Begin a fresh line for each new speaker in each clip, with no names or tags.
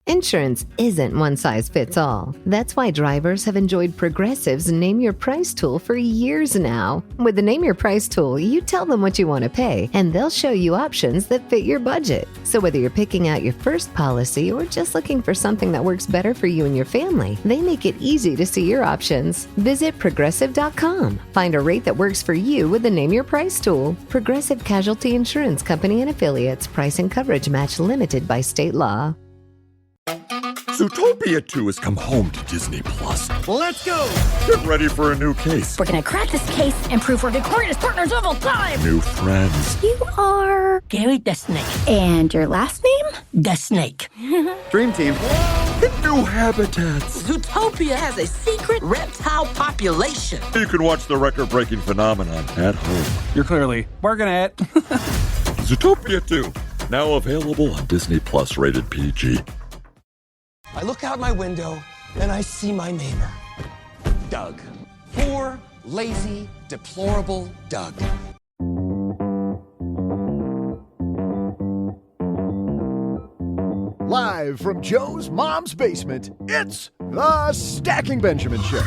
Insurance isn't one size fits all. That's why drivers have enjoyed Progressive's Name Your Price tool for years now. With the Name Your Price tool, you tell them what you want to pay, and they'll show you options that fit your budget. So whether you're picking out your first policy or just looking for something that works better for you and your family, they make it easy to see your options. Visit Progressive.com. Find a rate that works for you with the Name Your Price tool. Progressive Casualty Insurance Company and Affiliates. Price and coverage match limited by state law.
Zootopia 2 has come home to Disney+.
Let's go!
Get ready for a new case.
We're gonna crack this case and prove we're the greatest partners of all time!
New friends.
You are... Gary the Snake. And your last name? The Snake.
Dream Team.
And new habitats.
Zootopia has a secret reptile population.
You can watch the record-breaking phenomenon at home.
You're clearly working at
Zootopia 2, now available on Disney+, rated PG.
I look out my window and I see my neighbor, Doug. Poor, lazy, deplorable Doug.
Live from Joe's mom's basement, it's the Stacking Benjamin Show.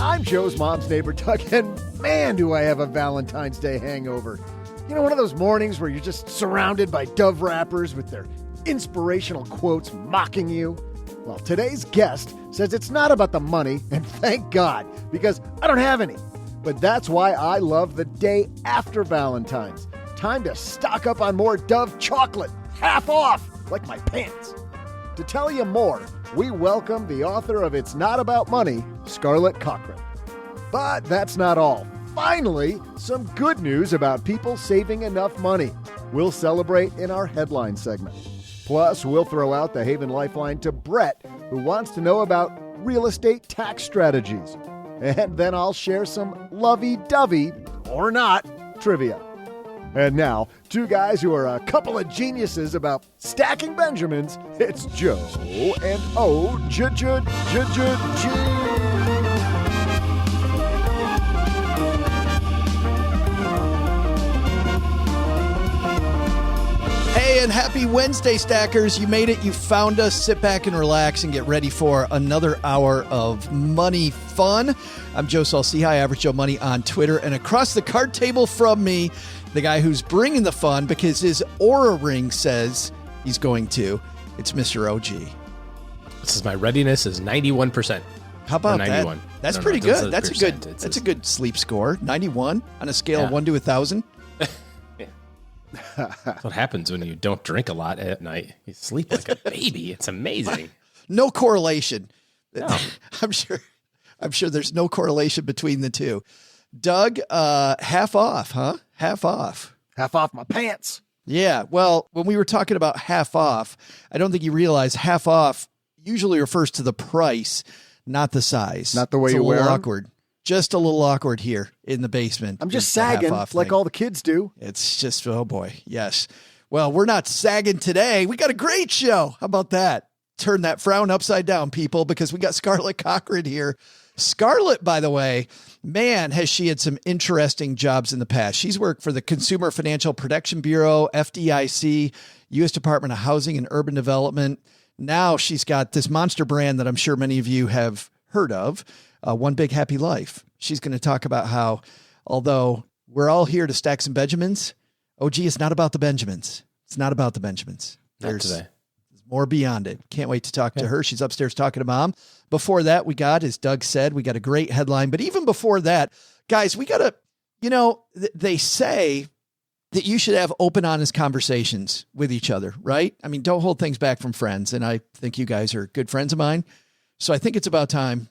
I'm Joe's mom's neighbor, Doug, and man, do I have a Valentine's Day hangover. You know, one of those mornings where you're just surrounded by Dove wrappers with their inspirational quotes mocking you. Well, today's guest says it's not about the money, and thank God, because I don't have any. But that's why I love the day after Valentine's. Time to stock up on more Dove chocolate, half off, like my pants. To tell you more, we welcome the author of It's Not About Money, Scarlett Cochran. But that's not all. Finally, some good news about people saving enough money. We'll celebrate in our headline segment. Plus, we'll throw out the Haven Lifeline to Brett, who wants to know about real estate tax strategies. And then I'll share some lovey-dovey, or not, trivia. And now, two guys who are a couple of geniuses about stacking Benjamins. It's Joe and O-J-J-J-J-J.
Hey, and happy Wednesday, Stackers. You made it. You found us. Sit back and relax and get ready for another hour of money fun. I'm Joe Saul-Sehy, Average Joe Money on Twitter. And across the card table from me, the guy who's bringing the fun because his Aura ring says he's going to. It's Mr. OG.
This is my readiness is 91%.
How about that? That's pretty good. That's a good sleep score. 91 on a scale of 1 to 1,000.
That's what happens when you don't drink a lot at night. You sleep like a baby. It's amazing.
No correlation.
No.
I'm sure there's no correlation between the two. Doug, half off, huh? Half off.
Half off my pants.
Yeah. Well, when we were talking about half off, I don't think you realize half off usually refers to the price, not the size.
Not the way you wear them.
Awkward. Just a little awkward here in the basement.
I'm just sagging like all the kids do.
It's just, oh boy. Yes. Well, we're not sagging today. We got a great show. How about that? Turn that frown upside down, people, because we got Scarlett Cochran here. Scarlett, by the way, man, has she had some interesting jobs in the past. She's worked for the Consumer Financial Protection Bureau, FDIC, U.S. Department of Housing and Urban Development. Now she's got this monster brand that I'm sure many of you have heard of, One Big Happy Life. She's going to talk about how, although we're all here to stack some Benjamins, OG, it's not about the Benjamins. It's not about the Benjamins. There's more beyond it. Can't wait to talk to her. She's upstairs talking to Mom. Before that, we got, as Doug said, we got a great headline. But even before that, guys, we got to, they say that you should have open, honest conversations with each other, right? I mean, don't hold things back from friends. And I think you guys are good friends of mine. So I think it's about time.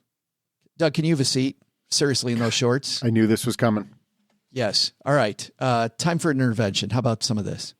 Doug, can you have a seat? Seriously, in those shorts?
I knew this was coming.
Yes. All right. Time for an intervention. How about some of this?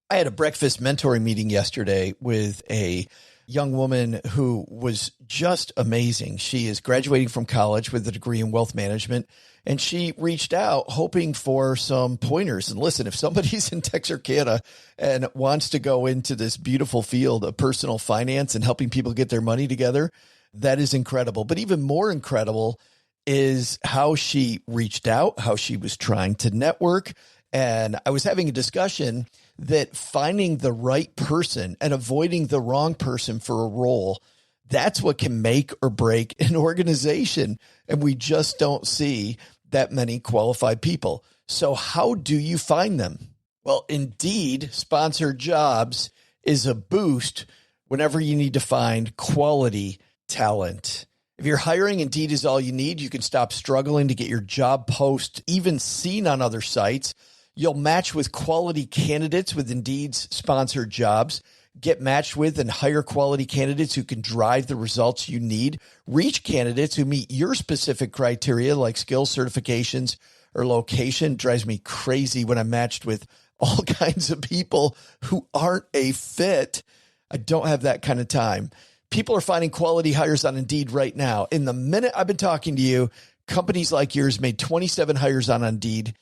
I had a breakfast mentoring meeting yesterday with a young woman who was just amazing. She is graduating from college with a degree in wealth management, and she reached out hoping for some pointers. And listen, if somebody's in Texarkana and wants to go into this beautiful field of personal finance and helping people get their money together, that is incredible. But even more incredible, is how she reached out, how she was trying to network. And I was having a discussion that finding the right person and avoiding the wrong person for a role, that's what can make or break an organization. And we just don't see that many qualified people. So how do you find them? Well, Indeed sponsored jobs is a boost whenever you need to find quality talent. If you're hiring, Indeed is all you need. You can stop struggling to get your job post even seen on other sites. You'll match with quality candidates with Indeed's sponsored jobs. Get matched with and hire quality candidates who can drive the results you need. Reach candidates who meet your specific criteria like skills, certifications, or location. It drives me crazy when I'm matched with all kinds of people who aren't a fit. I don't have that kind of time. People are finding quality hires on Indeed right now. In the minute I've been talking to you, companies like yours made 27 hires on Indeed,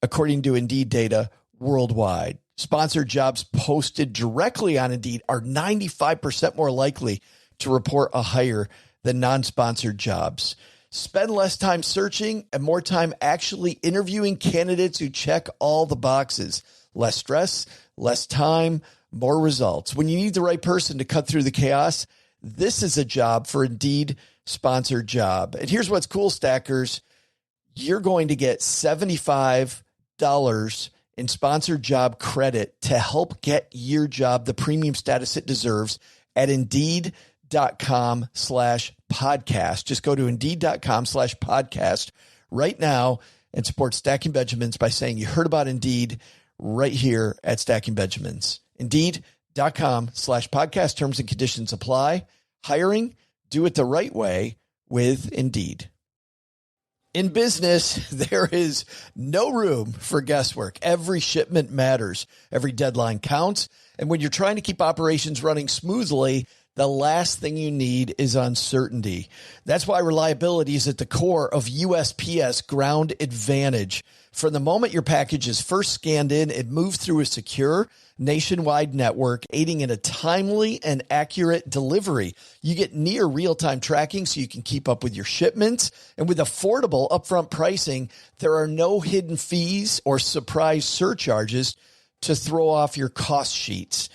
according to Indeed data worldwide. Sponsored jobs posted directly on Indeed are 95% more likely to report a hire than non-sponsored jobs. Spend less time searching and more time actually interviewing candidates who check all the boxes. Less stress, less time, more results. When you need the right person to cut through the chaos, this is a job for Indeed sponsored job. And here's what's cool, Stackers. You're going to get $75 in sponsored job credit to help get your job the premium status it deserves at Indeed.com/podcast. Just go to Indeed.com/podcast right now and support Stacking Benjamins by saying you heard about Indeed right here at Stacking Benjamins. Indeed.com/podcast. Terms and conditions apply. Hiring, do it the right way with Indeed. In business, there is no room for guesswork. Every shipment matters. Every deadline counts. And when you're trying to keep operations running smoothly, the last thing you need is uncertainty. That's why reliability is at the core of USPS Ground Advantage. From the moment your package is first scanned in, it moves through a secure nationwide network, aiding in a timely and accurate delivery. You get near real-time tracking so you can keep up with your shipments. And with affordable upfront pricing, there are no hidden fees or surprise surcharges to throw off your cost sheets.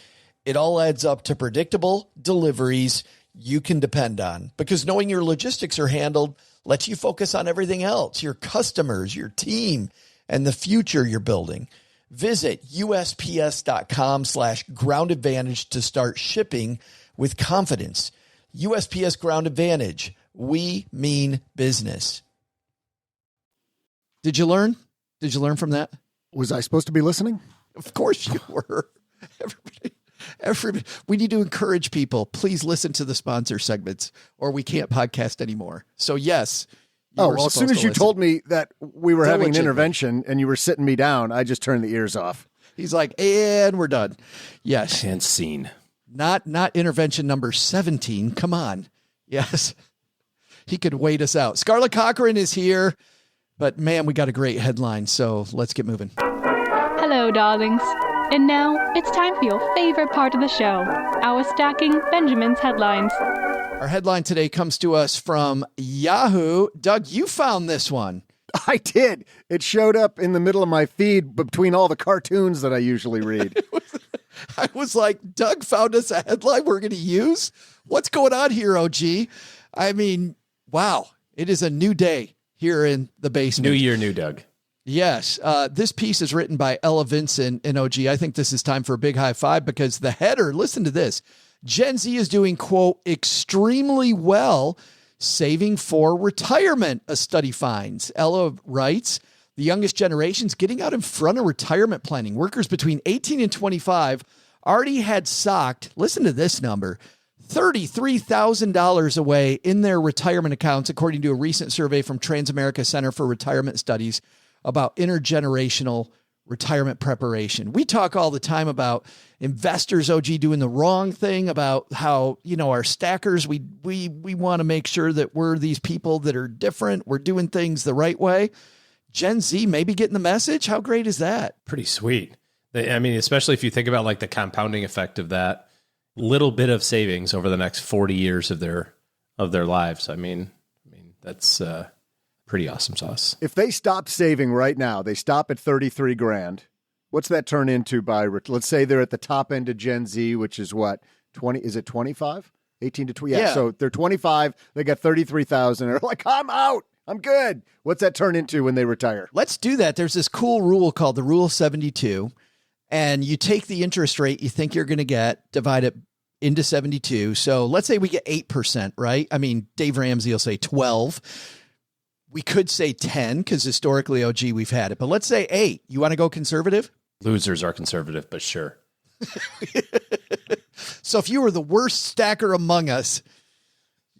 It all adds up to predictable deliveries you can depend on, because knowing your logistics are handled lets you focus on everything else, your customers, your team, and the future you're building. Visit USPS.com/Ground Advantage to start shipping with confidence. USPS Ground Advantage. We mean business. Did you learn? Did you learn from that?
Was I supposed to be listening?
Of course you were. Everybody, we need to encourage people. Please listen to the sponsor segments or we can't podcast anymore. So yes.
Oh, well, as soon as you told me that we were having an intervention and you were sitting me down, I just turned the ears off.
He's like, and we're done. Yes.
And scene.
Not intervention number 17. Come on. Yes. He could wait us out. Scarlett Cochran is here, but man, we got a great headline. So let's get moving.
Hello, darlings. And now it's time for your favorite part of the show, our Stacking Benjamins headlines.
Our headline today comes to us from Yahoo. Doug, you found this one.
I did. It showed up in the middle of my feed between all the cartoons that I usually read.
I was like, Doug found us a headline we're going to use? What's going on here, OG? I mean, wow. It is a new day here in the basement.
New year, new Doug.
Yes. This piece is written by Ella Vincent and OG. I think this is time for a big high five because the header, listen to this. Gen Z is doing, quote, extremely well saving for retirement, a study finds. Ella writes, the youngest generation's getting out in front of retirement planning. Workers between 18 and 25 already had socked, listen to this number, $33,000 away in their retirement accounts, according to a recent survey from Transamerica Center for Retirement Studies about intergenerational retirement preparation. We talk all the time about investors, OG, doing the wrong thing, about how, you know, our stackers, we want to make sure that we're these people that are different. We're doing things the right way. Gen Z maybe getting the message. How great is that?
Pretty sweet. I mean, especially if you think about like the compounding effect of that little bit of savings over the next 40 years of their lives. I mean, that's pretty awesome sauce.
If they stop saving right now, they stop at 33 grand. What's that turn into by, let's say they're at the top end of Gen Z, which is what, 20, is it 25? 18 to 20? Yeah, so they're 25, they got 33,000. They're like, I'm out. I'm good. What's that turn into when they retire?
Let's do that. There's this cool rule called the Rule of 72, and you take the interest rate you think you're going to get, divide it into 72. So let's say we get 8%, right? I mean, Dave Ramsey will say 12. We could say 10 because historically, OG, we've had it. But let's say 8. You want to go conservative?
Losers are conservative, but sure.
So if you were the worst stacker among us,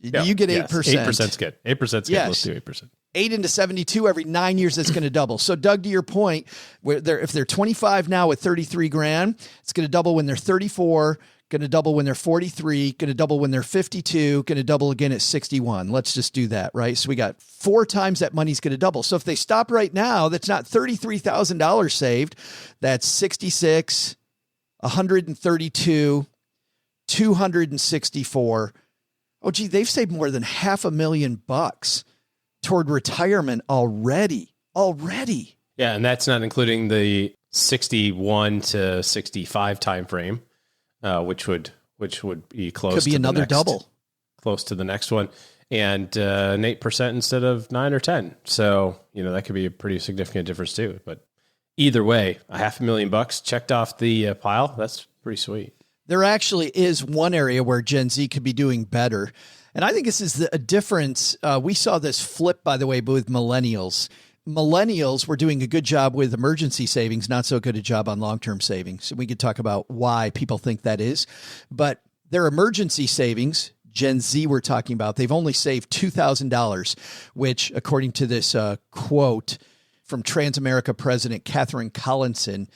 you get 8%.
8%'s good. 8%'s good.
Yes.
Let's do 8%.
8 into 72 every 9 years, that's going to double. So Doug, to your point, if they're 25 now with 33 grand, it's going to double when they're 34, going to double when they're 43, going to double when they're 52, going to double again at 61. Let's just do that, right? So we got 4 times that money's going to double. So if they stop right now, that's not $33,000 saved. That's 66, 132, 264. Oh, gee, they've saved more than $500,000 toward retirement already.
Yeah, and that's not including the 61 to 65 time frame, which would be close.
Could be
to
another double,
close to the next one, and an 8% instead of 9 or 10. So that could be a pretty significant difference too. But either way, $500,000 checked off the pile. That's pretty sweet.
There actually is one area where Gen Z could be doing better. And I think this is a difference. We saw this flip, by the way, with millennials. Millennials were doing a good job with emergency savings, not so good a job on long-term savings. And we could talk about why people think that is. But their emergency savings, Gen Z we're talking about, they've only saved $2,000, which, according to this quote from Transamerica President Katherine Collinson,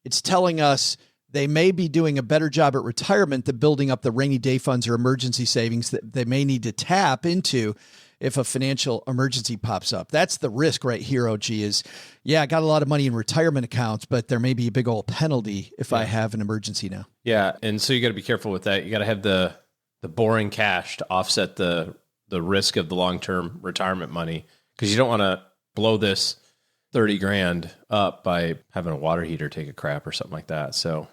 it's telling us they may be doing a better job at retirement than building up the rainy day funds or emergency savings that they may need to tap into if a financial emergency pops up. That's the risk right here, OG, is, I got a lot of money in retirement accounts, but there may be a big old penalty if I have an emergency now.
Yeah, and so you got to be careful with that. You got to have the boring cash to offset the risk of the long-term retirement money, because you don't want to blow this 30 grand up by having a water heater take a crap or something like that. So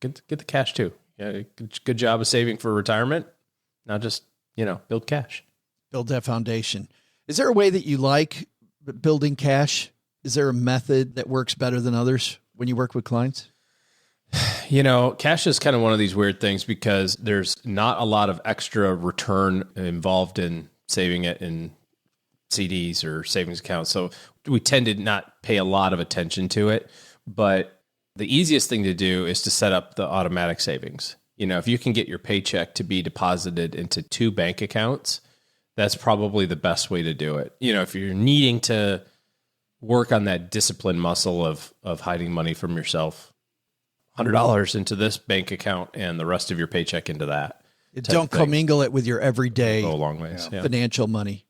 get the cash too. Yeah, good job of saving for retirement. Now just, build cash.
Build that foundation. Is there a way that you like building cash? Is there a method that works better than others when you work with clients?
Cash is kind of one of these weird things because there's not a lot of extra return involved in saving it in CDs or savings accounts. So we tend to not pay a lot of attention to it. But the easiest thing to do is to set up the automatic savings. If you can get your paycheck to be deposited into 2 bank accounts, that's probably the best way to do it. If you're needing to work on that discipline muscle of hiding money from yourself, $100 into this bank account and the rest of your paycheck into that.
Don't commingle it with your everyday
go a long ways.
Financial money.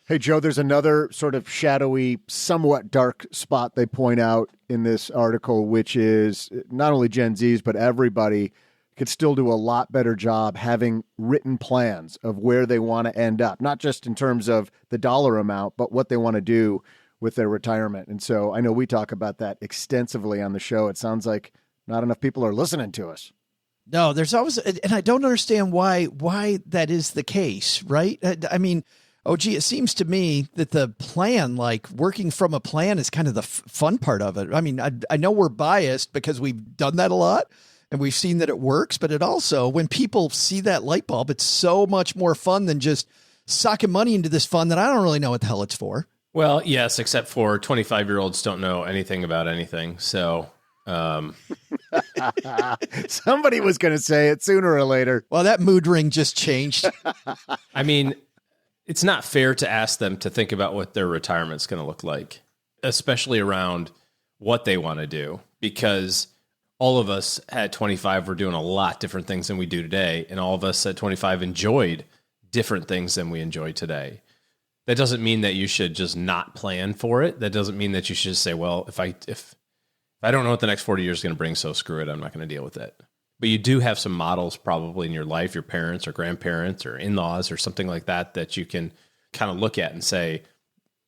Hey, Joe, there's another sort of shadowy, somewhat dark spot they point out in this article, which is not only Gen Zs, but everybody could still do a lot better job having written plans of where they want to end up, not just in terms of the dollar amount, but what they want to do with their retirement. And so I know we talk about that extensively on the show. It sounds like not enough people are listening to us.
No, there's always, and I don't understand why that is the case, right? I mean, it seems to me that the plan, like working from a plan, is kind of the fun part of it. I mean, I know we're biased because we've done that a lot and we've seen that it works, but it also, when people see that light bulb, it's so much more fun than just socking money into this fund that I don't really know what the hell it's for.
Well, yes, except for 25-year-olds don't know anything about anything. So,
somebody was going to say it sooner or later.
Well, that mood ring just changed.
I mean, it's not fair to ask them to think about what their retirement's going to look like, especially around what they want to do, because all of us at 25 were doing a lot different things than we do today. And all of us at 25 enjoyed different things than we enjoy today. That doesn't mean that you should just not plan for it. That doesn't mean that you should just say, well, if I don't know what the next 40 years is going to bring, so screw it, I'm not going to deal with it. But you do have some models probably in your life, your parents or grandparents or in-laws or something like that, that you can kind of look at and say,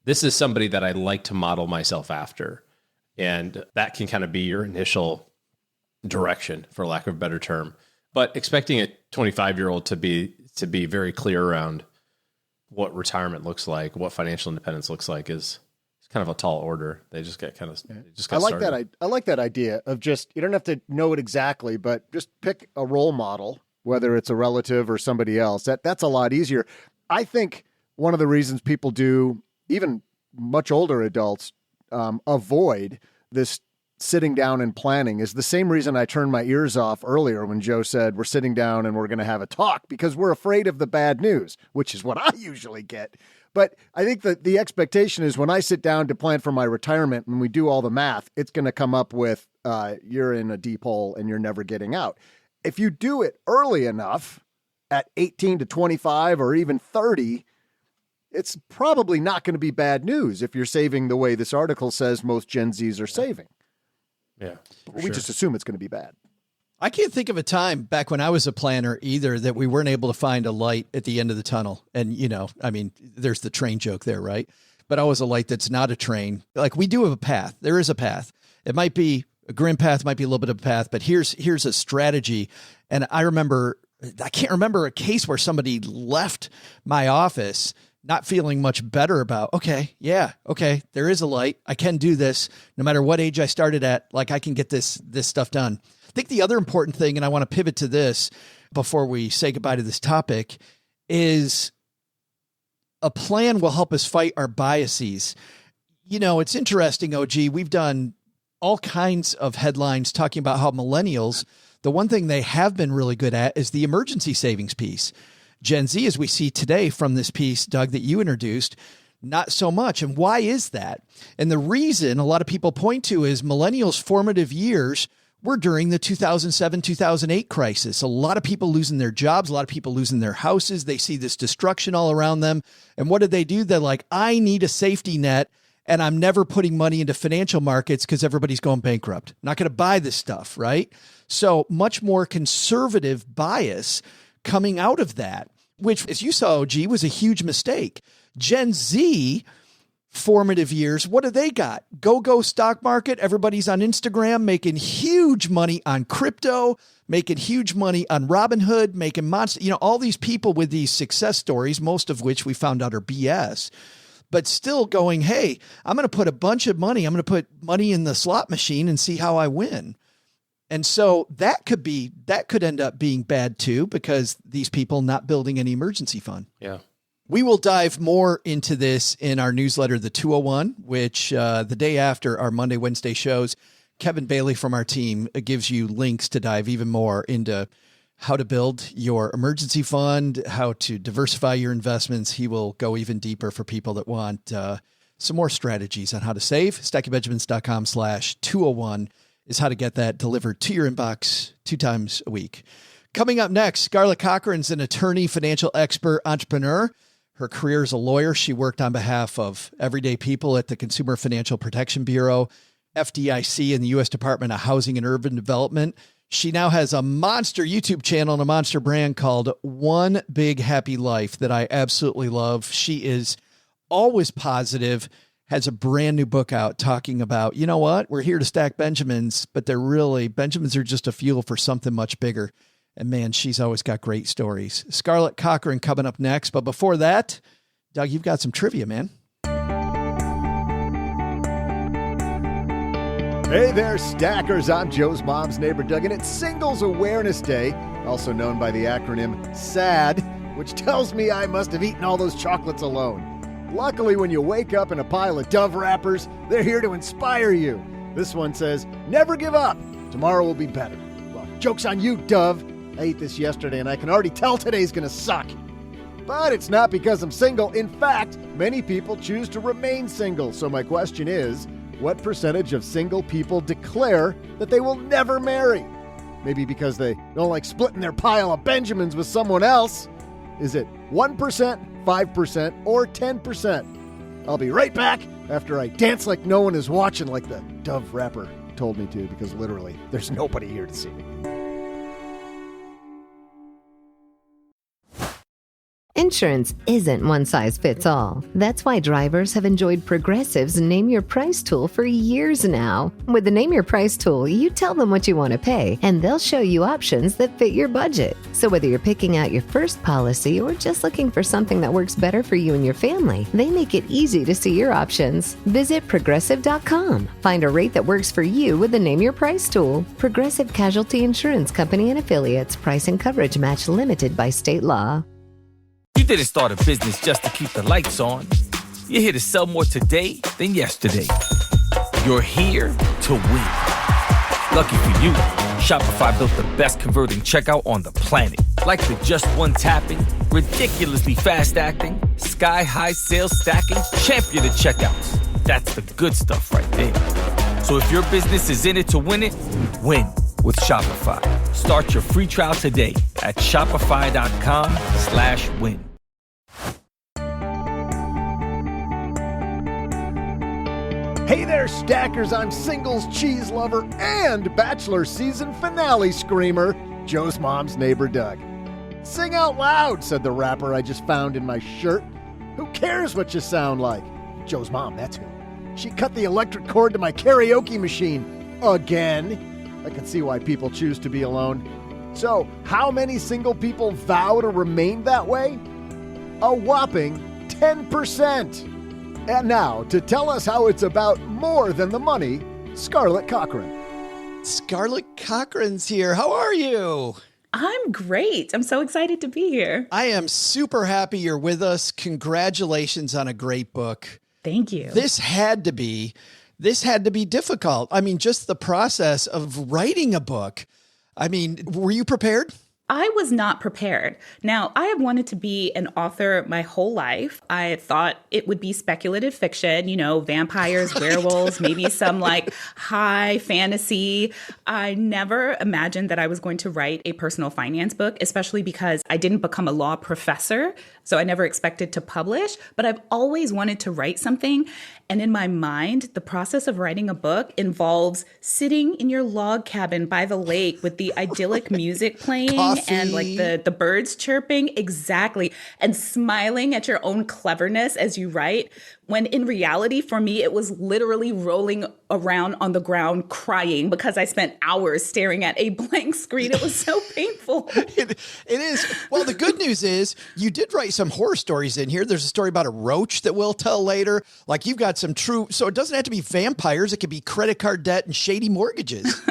this is somebody that I like to model myself after. And that can kind of be your initial direction, for lack of a better term. But expecting a 25-year-old to be very clear around what retirement looks like, what financial independence looks like is kind of a tall order. They just get kind of
I like that. I like that idea of just, you don't have to know it exactly, but just pick a role model, whether it's a relative or somebody else. That's a lot easier. I think one of the reasons people do, even much older adults, avoid this sitting down and planning is the same reason I turned my ears off earlier when Joe said we're sitting down and we're going to have a talk, because we're afraid of the bad news, which is what I usually get. But I think that the expectation is when I sit down to plan for my retirement and we do all the math, it's going to come up with you're in a deep hole and you're never getting out. If you do it early enough at 18 to 25 or even 30, it's probably not going to be bad news if you're saving the way this article says most Gen Zs are saving.
Yeah.
We just assume it's going to be bad.
I can't think of a time back when I was a planner either that we weren't able to find a light at the end of the tunnel. And, there's the train joke there, right? But always a light that's not a train. Like, we do have a path. There is a path. It might be a grim path, might be a little bit of a path, but here's a strategy. And I can't remember a case where somebody left my office not feeling much better about, okay, there is a light. I can do this no matter what age I started at. Like, I can get this stuff done. I think the other important thing, and I want to pivot to this before we say goodbye to this topic, is a plan will help us fight our biases. It's interesting, OG. We've done all kinds of headlines talking about how millennials, the one thing they have been really good at is the emergency savings piece. Gen Z, as we see today from this piece, Doug, that you introduced, not so much. And why is that? And the reason a lot of people point to is millennials' formative years were during the 2007, 2008 crisis. A lot of people losing their jobs, a lot of people losing their houses. They see this destruction all around them. And what do? They're like, I need a safety net, and I'm never putting money into financial markets because everybody's going bankrupt. I'm not going to buy this stuff, right? So much more conservative bias coming out of that, which, as you saw, OG, was a huge mistake. Gen Z formative years, what do they got? Go stock market. Everybody's on Instagram making huge money on crypto, making huge money on Robinhood, making monster, all these people with these success stories, most of which we found out are BS, but still going, hey, I'm going to put a bunch of money. I'm going to put money in the slot machine and see how I win. And so that could end up being bad too, because these people not building any emergency fund.
Yeah.
We will dive more into this in our newsletter, The 201, which the day after our Monday, Wednesday shows, Kevin Bailey from our team gives you links to dive even more into how to build your emergency fund, how to diversify your investments. He will go even deeper for people that want some more strategies on how to save. StackyBenjamins.com/201 is how to get that delivered to your inbox 2 times a week. Coming up next, Scarlett Cochran's an attorney, financial expert, entrepreneur. Her career as a lawyer, she worked on behalf of everyday people at the Consumer Financial Protection Bureau, FDIC, and the U.S. Department of Housing and Urban Development. She now has a monster YouTube channel and a monster brand called One Big Happy Life that I absolutely love. She is always positive, has a brand new book out talking about, you know what, we're here to stack Benjamins, but Benjamins are just a fuel for something much bigger. And man, she's always got great stories. Scarlett Cochran coming up next. But before that, Doug, you've got some trivia, man.
Hey there, stackers. I'm Joe's mom's neighbor, Doug, and it's Singles Awareness Day, also known by the acronym SAD, which tells me I must have eaten all those chocolates alone. Luckily, when you wake up in a pile of Dove wrappers, they're here to inspire you. This one says, never give up. Tomorrow will be better. Well, joke's on you, Dove. I ate this yesterday, and I can already tell today's going to suck. But it's not because I'm single. In fact, many people choose to remain single. So my question is, what percentage of single people declare that they will never marry? Maybe because they don't like splitting their pile of Benjamins with someone else. Is it 1%, 5%, or 10%? I'll be right back after I dance like no one is watching, like the Dove rapper told me to, because literally there's nobody here to see me.
Insurance isn't one size fits all. That's why drivers have enjoyed Progressive's Name Your Price tool for years now. With the Name Your Price tool, you tell them what you want to pay, and they'll show you options that fit your budget. So whether you're picking out your first policy or just looking for something that works better for you and your family, they make it easy to see your options. Visit Progressive.com. Find a rate that works for you with the Name Your Price tool. Progressive Casualty Insurance Company and Affiliates. Price and coverage match limited by state law.
You didn't start a business just to keep the lights on. You're here to sell more today than yesterday. You're here to win. Lucky for you, Shopify built the best converting checkout on the planet. Like the just one tapping, ridiculously fast acting, sky-high sales stacking, champion of checkouts. That's the good stuff right there. So if your business is in it to win it, win with Shopify. Start your free trial today at shopify.com/win.
Hey there, stackers. I'm singles cheese lover and Bachelor season finale screamer, Joe's mom's neighbor Doug. Sing out loud, said the rapper I just found in my shirt. Who cares what you sound like? Joe's mom, that's who. She cut the electric cord to my karaoke machine. Again. I can see why people choose to be alone. So, how many single people vow to remain that way? A whopping 10%. And now, to tell us how it's about more than the money, Scarlett Cochran.
Scarlett Cochran's here. How are you?
I'm great. I'm so excited to be here.
I am super happy you're with us. Congratulations on a great book.
Thank you.
This had to be difficult. I mean, just the process of writing a book. I mean, were you prepared?
I was not prepared. Now, I have wanted to be an author my whole life. I thought it would be speculative fiction, vampires, werewolves, maybe some like high fantasy. I never imagined that I was going to write a personal finance book, especially because I didn't become a law professor. So I never expected to publish, but I've always wanted to write something. And in my mind, the process of writing a book involves sitting in your log cabin by the lake with the idyllic music playing and like the birds chirping. Exactly. And smiling at your own cleverness as you write. When in reality, for me, it was literally rolling around on the ground crying because I spent hours staring at a blank screen. It was so painful.
It is. Well, the good news is you did write some horror stories in here. There's a story about a roach that we'll tell later. Like you've got some true, so it doesn't have to be vampires. It could be credit card debt and shady mortgages.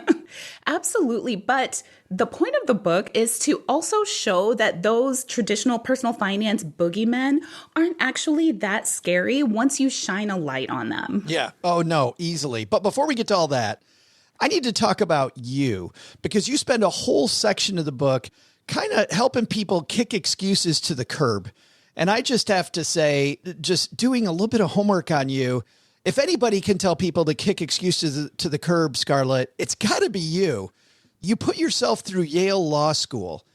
Absolutely. But the point of the book is to also show that those traditional personal finance boogeymen aren't actually that scary once you shine a light on them.
Yeah. Oh, no, easily. But before we get to all that, I need to talk about you because you spend a whole section of the book kind of helping people kick excuses to the curb. And I just have to say, just doing a little bit of homework on you. If anybody can tell people to kick excuses to the curb, Scarlett, it's got to be you. You put yourself through Yale Law School,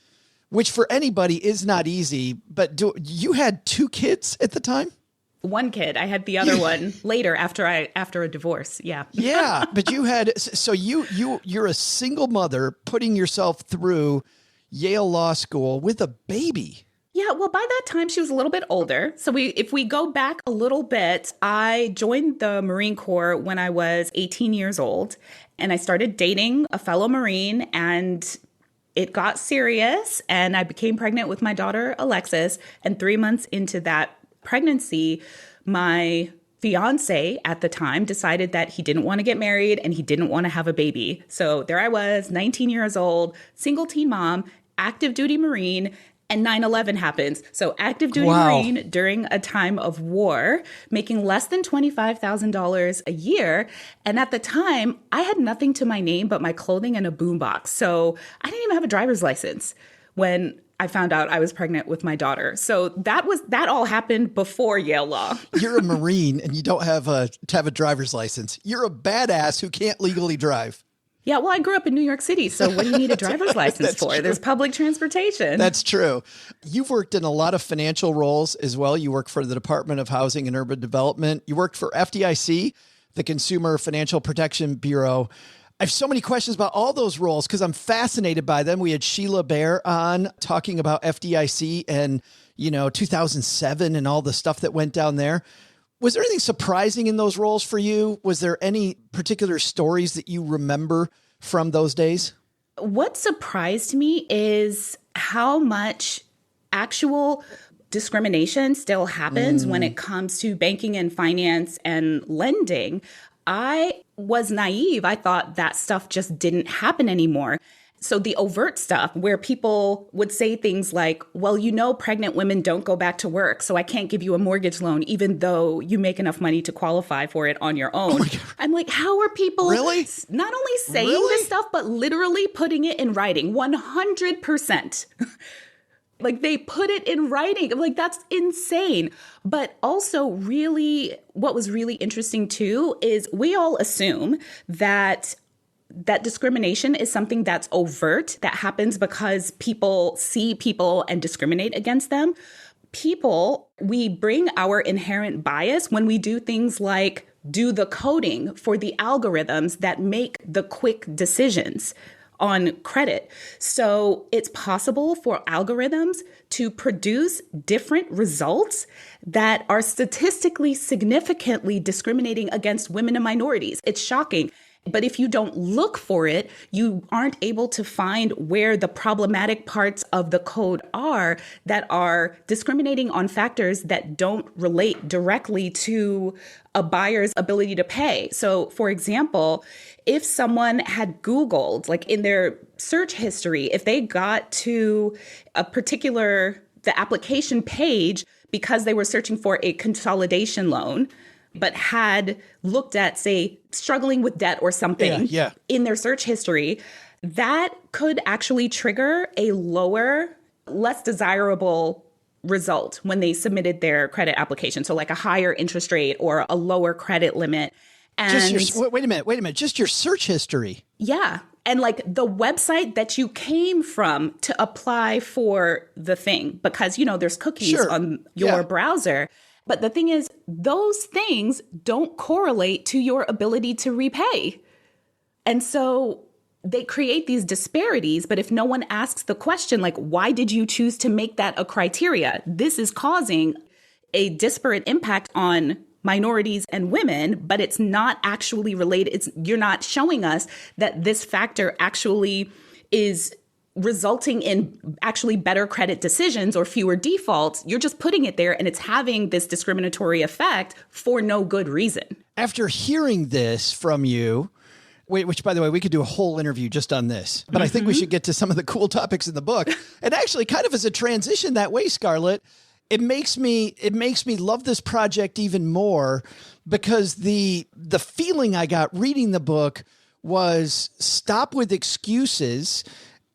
which for anybody is not easy. But you had 2 kids at the time?
One kid. I had the other one later after a divorce. Yeah.
Yeah, but you had you're a single mother putting yourself through Yale Law School with a baby.
Yeah, well, by that time, she was a little bit older. So if we go back a little bit, I joined the Marine Corps when I was 18 years old, and I started dating a fellow Marine, and it got serious, and I became pregnant with my daughter, Alexis, and 3 months into that pregnancy, my fiance at the time decided that he didn't want to get married and he didn't want to have a baby. So there I was, 19 years old, single teen mom, active duty Marine, and 9/11 happens. So active duty Marine during a time of war, making less than $25,000 a year. And at the time, I had nothing to my name but my clothing and a boombox. So I didn't even have a driver's license when I found out I was pregnant with my daughter. So that all happened before Yale Law.
You're a Marine and you don't have to have a driver's license. You're a badass who can't legally drive.
Yeah, well, I grew up in New York City, so what do you need a driver's license for?
True.
There's public transportation.
That's true. You've worked in a lot of financial roles as well. You work for the Department of Housing and Urban Development. You worked for FDIC, the Consumer Financial Protection Bureau. I have so many questions about all those roles because I'm fascinated by them. We had Sheila Bair on talking about FDIC and, 2007 and all the stuff that went down there. Was there anything surprising in those roles for you? Was there any particular stories that you remember from those days?
What surprised me is how much actual discrimination still happens when it comes to banking and finance and lending. I was naive. I thought that stuff just didn't happen anymore. So the overt stuff where people would say things like, well, pregnant women don't go back to work, so I can't give you a mortgage loan, even though you make enough money to qualify for it on your own. I'm like, how are people
really
not only saying this stuff, but literally putting it in writing 100%? Like they put it in writing. I'm like, that's insane. But also really what was really interesting too is we all assume that discrimination is something that's overt, that happens because people see people and discriminate against them. We bring our inherent bias when we do things like do the coding for the algorithms that make the quick decisions on credit. So it's possible for algorithms to produce different results that are statistically significantly discriminating against women and minorities. It's shocking. But if you don't look for it, you aren't able to find where the problematic parts of the code are that are discriminating on factors that don't relate directly to a buyer's ability to pay. So, for example, if someone had Googled, like in their search history, if they got to the application page because they were searching for a consolidation loan, but had looked at, say, struggling with debt or something in their search history, that could actually trigger a lower, less desirable result when they submitted their credit application. So like a higher interest rate or a lower credit limit. And
wait a minute. Just your search history.
Yeah. And like the website that you came from to apply for the thing, because, there's cookies on your browser. But the thing is, those things don't correlate to your ability to repay. And so they create these disparities. But if no one asks the question, like, why did you choose to make that a criteria? This is causing a disparate impact on minorities and women, but it's not actually related. You're not showing us that this factor actually is resulting in actually better credit decisions or fewer defaults. You're just putting it there and it's having this discriminatory effect for no good reason.
After hearing this from you, which by the way, we could do a whole interview just on this, but I think we should get to some of the cool topics in the book. And actually kind of as a transition that way, Scarlett, it makes me love this project even more because the feeling I got reading the book was stop with excuses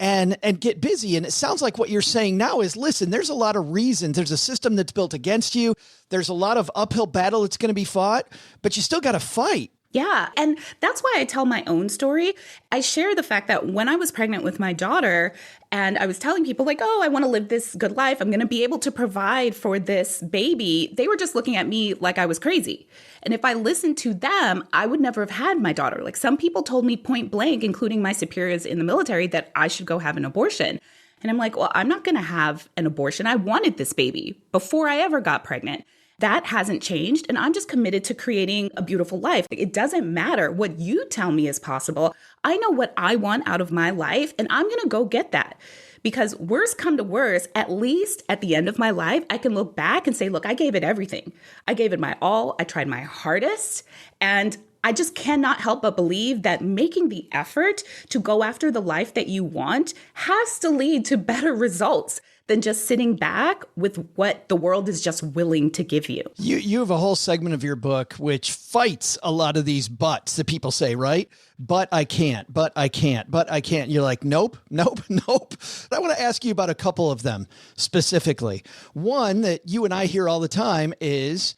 and get busy. And it sounds like what you're saying now is, listen, there's a lot of reasons. There's a system that's built against you. There's a lot of uphill battle that's going to be fought, but you still got to fight.
Yeah. And that's why I tell my own story. I share the fact that when I was pregnant with my daughter and I was telling people like, oh, I want to live this good life, I'm going to be able to provide for this baby, they were just looking at me like I was crazy. And if I listened to them, I would never have had my daughter. Like some people told me point blank, including my superiors in the military, that I should go have an abortion. And I'm like, well, I'm not going to have an abortion. I wanted this baby before I ever got pregnant. That hasn't changed, and I'm just committed to creating a beautiful life. It doesn't matter what you tell me is possible. I know what I want out of my life, and I'm going to go get that. Because worst come to worst, at least at the end of my life, I can look back and say, look, I gave it everything. I gave it my all. I tried my hardest, and I just cannot help but believe that making the effort to go after the life that you want has to lead to better results than just sitting back with what the world is just willing to give you.
You have a whole segment of your book which fights a lot of these buts that people say, right? But I can't, but I can't, but I can't. You're like, nope. I want to ask you about a couple of them specifically. One that you and I hear all the time is,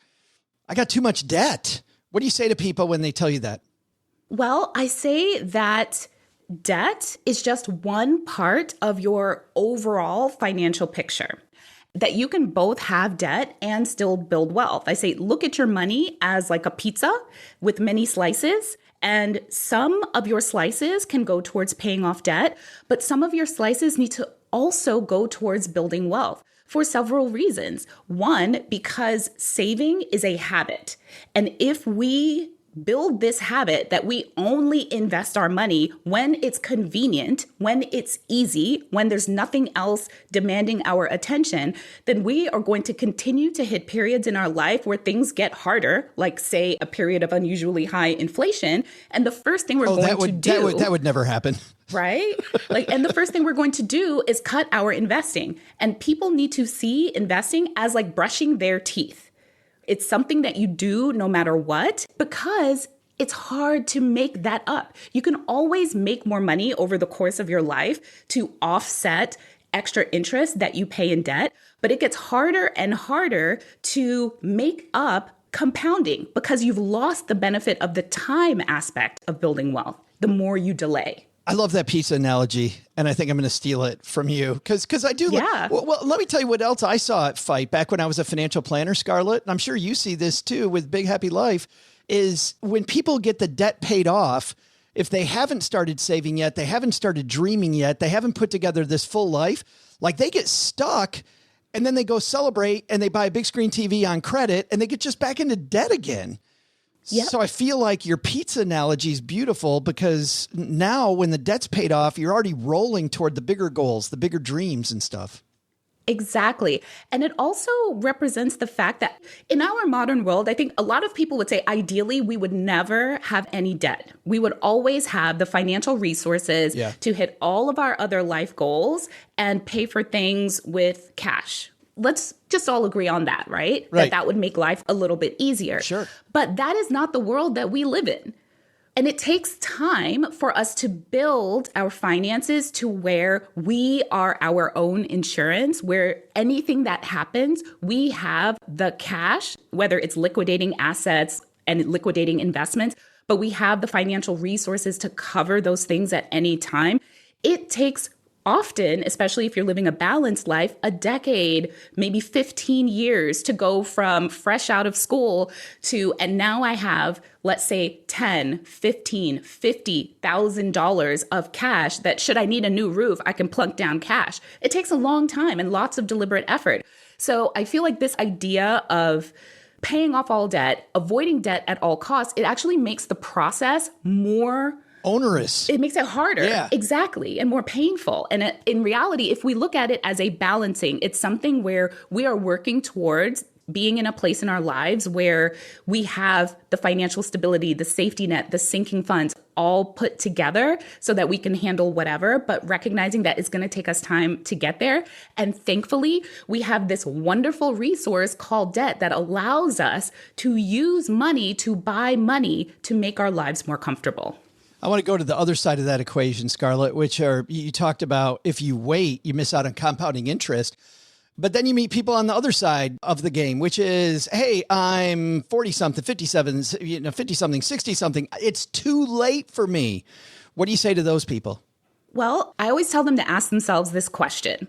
I got too much debt. What do you say to people when they tell you that?
Well, I say that debt is just one part of your overall financial picture. that you can both have debt and still build wealth. I say, look at your money as like a pizza with many slices. And some of your slices can go towards paying off debt, but some of your slices need to also go towards building wealth for several reasons. One, because saving is a habit. And if we build this habit that we only invest our money when it's convenient, when it's easy, when there's nothing else demanding our attention, then we are going to continue to hit periods in our life where things get harder, like say a period of unusually high inflation. And the first thing we're going to do—
That would never happen.
Right? And the first thing we're going to do is cut our investing. And people need to see investing as like brushing their teeth. It's something that you do no matter what, because it's hard to make that up. You can always make more money over the course of your life to offset extra interest that you pay in debt, but it gets harder and harder to make up compounding because you've lost the benefit of the time aspect of building wealth the more you delay.
I love that pizza analogy, and I think I'm going to steal it from you because I do.
Yeah.
Well, let me tell you what else I saw at Fight back when I was a financial planner, Scarlett, and I'm sure you see this too with Big Happy Life, is when people get the debt paid off, if they haven't started saving yet, they haven't started dreaming yet, they haven't put together this full life, like they get stuck and then they go celebrate and they buy a big screen TV on credit and they get just back into debt again. Yep. So I feel like your pizza analogy is beautiful because now when the debt's paid off, you're already rolling toward the bigger goals, the bigger dreams and stuff.
Exactly. And it also represents the fact that in our modern world, I think a lot of people would say, ideally, we would never have any debt. We would always have the financial resources to hit all of our other life goals and pay for things with cash. Let's just all agree on that, right? That would make life a little bit easier.
Sure.
But that is not the world that we live in. And it takes time for us to build our finances to where we are our own insurance, where anything that happens, we have the cash, whether it's liquidating assets and liquidating investments, but we have the financial resources to cover those things at any time. It takes often, especially if you're living a balanced life, a decade, maybe 15 years to go from fresh out of school to, and now I have, let's say, $10, $15, $50,000 of cash that should I need a new roof, I can plunk down cash. It takes a long time and lots of deliberate effort. So I feel like this idea of paying off all debt, avoiding debt at all costs, it actually makes the process more
onerous.
It makes it harder.
Yeah.
Exactly. And more painful. And in reality, if we look at it as a balancing, it's something where we are working towards being in a place in our lives where we have the financial stability, the safety net, the sinking funds all put together so that we can handle whatever, but recognizing that it's going to take us time to get there. And thankfully, we have this wonderful resource called debt that allows us to use money to buy money to make our lives more comfortable.
I want to go to the other side of that equation, Scarlett, which are, you talked about if you wait, you miss out on compounding interest. But then you meet people on the other side of the game, which is, hey, I'm 40-something, 57, 50-something, 60-something. It's too late for me. What do you say to those people?
Well, I always tell them to ask themselves this question.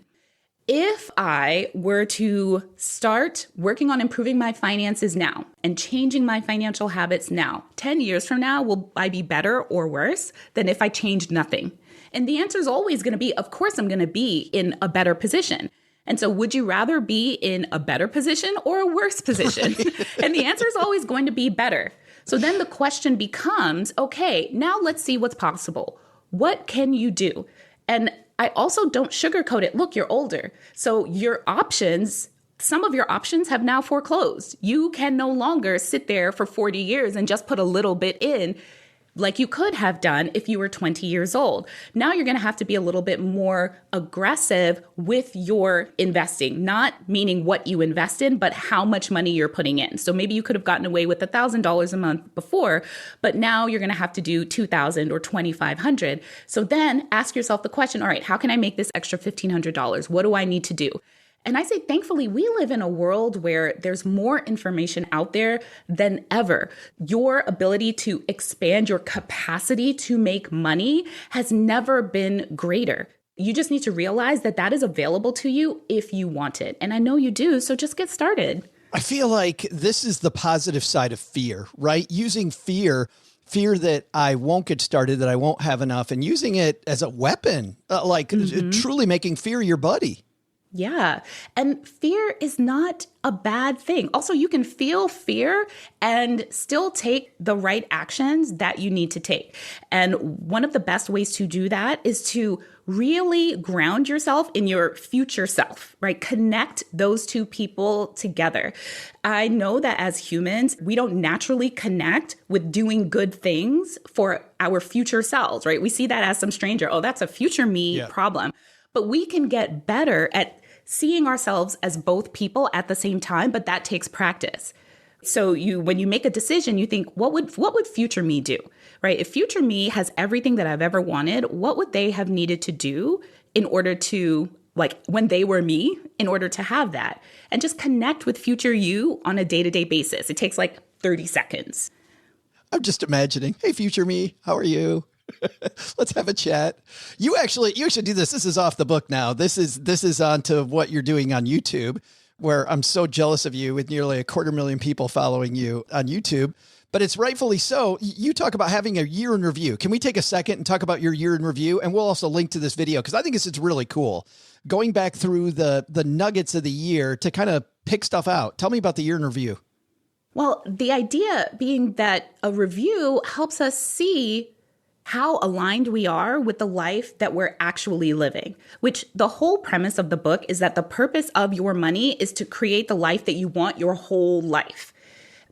If I were to start working on improving my finances now and changing my financial habits now, 10 years from now, will I be better or worse than if I changed nothing? And the answer is always going to be, of course, I'm going to be in a better position. And so would you rather be in a better position or a worse position? Right. And the answer is always going to be better. So then the question becomes, okay, now let's see what's possible. What can you do? And I also don't sugarcoat it. Look, you're older. So your options, some of your options have now foreclosed. You can no longer sit there for 40 years and just put a little bit in like you could have done if you were 20 years old. Now you're going to have to be a little bit more aggressive with your investing, not meaning what you invest in, but how much money you're putting in. So maybe you could have gotten away with $1,000 a month before, but now you're going to have to do $2,000 or $2,500. So then ask yourself the question, all right, how can I make this extra $1,500? What do I need to do? And I say, thankfully, we live in a world where there's more information out there than ever. Your ability to expand your capacity to make money has never been greater. You just need to realize that that is available to you if you want it. And I know you do, so just get started.
I feel like this is the positive side of fear, right? Using fear that I won't get started, that I won't have enough, and using it as a weapon, truly making fear your buddy.
Yeah. And fear is not a bad thing. Also, you can feel fear and still take the right actions that you need to take. And one of the best ways to do that is to really ground yourself in your future self, right? Connect those two people together. I know that as humans, we don't naturally connect with doing good things for our future selves, right? We see that as some stranger. Oh, that's a future me problem. But we can get better at seeing ourselves as both people at the same time, but that takes practice. So when you make a decision, you think, what would future me do, right? If future me has everything that I've ever wanted, what would they have needed to do in order to, when they were me, in order to have that? And just connect with future you on a day-to-day basis. It takes 30 seconds.
I'm just imagining, hey, future me, how are you? Let's have a chat. You actually do this. This is off the book now. This is onto what you're doing on YouTube, where I'm so jealous of you with nearly 250,000 people following you on YouTube. But it's rightfully so. You talk about having a year in review. Can we take a second and talk about your year in review? And we'll also link to this video because I think it's really cool. Going back through the nuggets of the year to kind of pick stuff out. Tell me about the year in review.
Well, the idea being that a review helps us see how aligned we are with the life that we're actually living, which the whole premise of the book is that the purpose of your money is to create the life that you want your whole life.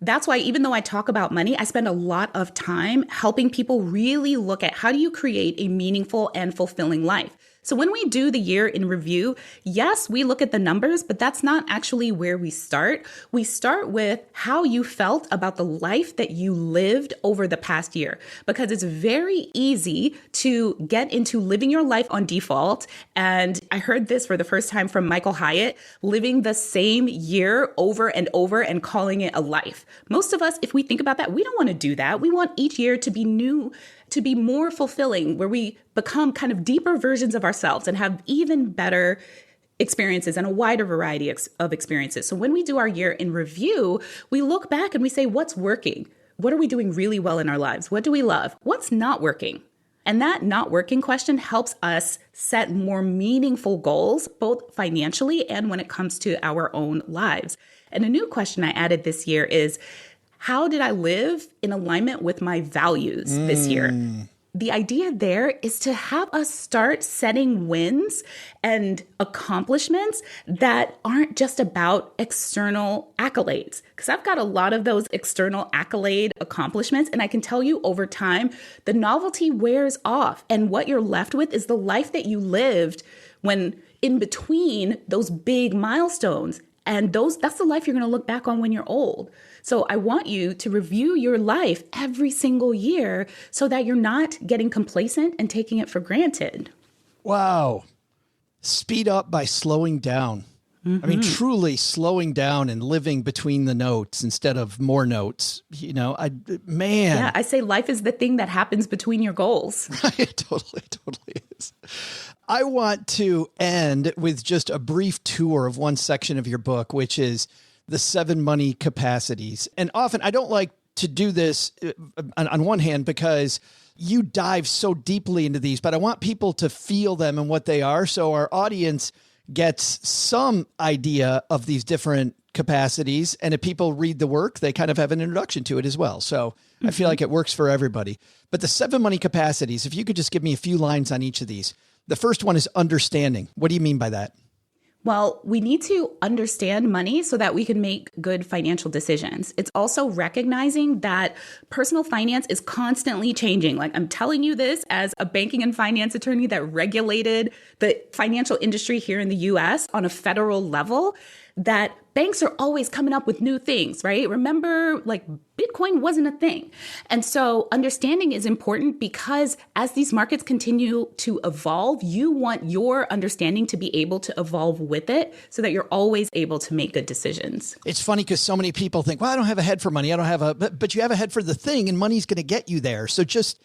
That's why even though I talk about money, I spend a lot of time helping people really look at how do you create a meaningful and fulfilling life. So when we do the year in review, yes, we look at the numbers, but that's not actually where we start. We start with how you felt about the life that you lived over the past year, because it's very easy to get into living your life on default. And I heard this for the first time from Michael Hyatt, living the same year over and over and calling it a life. Most of us, if we think about that, we don't want to do that. We want each year to be new, to be more fulfilling, where we become kind of deeper versions of ourselves and have even better experiences and a wider variety of experiences. So when we do our year in review, we look back and we say, what's working? What are we doing really well in our lives? What do we love? What's not working? And that not working question helps us set more meaningful goals, both financially and when it comes to our own lives. And a new question I added this year is, how did I live in alignment with my values this year? The idea there is to have us start setting wins and accomplishments that aren't just about external accolades. Because I've got a lot of those external accolade accomplishments, and I can tell you over time, the novelty wears off. And what you're left with is the life that you lived when in between those big milestones. And that's the life you're going to look back on when you're old. So I want you to review your life every single year so that you're not getting complacent and taking it for granted.
Wow. Speed up by slowing down. Mm-hmm. I mean, truly slowing down and living between the notes instead of more notes. Yeah,
I say life is the thing that happens between your goals.
Right, it totally is. I want to end with just a brief tour of one section of your book, which is the 7 money capacities. And often I don't like to do this on one hand because you dive so deeply into these, but I want people to feel them and what they are. So our audience gets some idea of these different capacities. And if people read the work, they kind of have an introduction to it as well. So I feel like it works for everybody. But the 7 money capacities, if you could just give me a few lines on each of these. The first one is understanding. What do you mean by that?
Well, we need to understand money so that we can make good financial decisions. It's also recognizing that personal finance is constantly changing. Like, I'm telling you this as a banking and finance attorney that regulated the financial industry here in the US on a federal level, that banks are always coming up with new things, right? Remember, Bitcoin wasn't a thing. And so understanding is important because as these markets continue to evolve, you want your understanding to be able to evolve with it so that you're always able to make good decisions.
It's funny because so many people think, well, I don't have a head for money. But you have a head for the thing and money's going to get you there. So just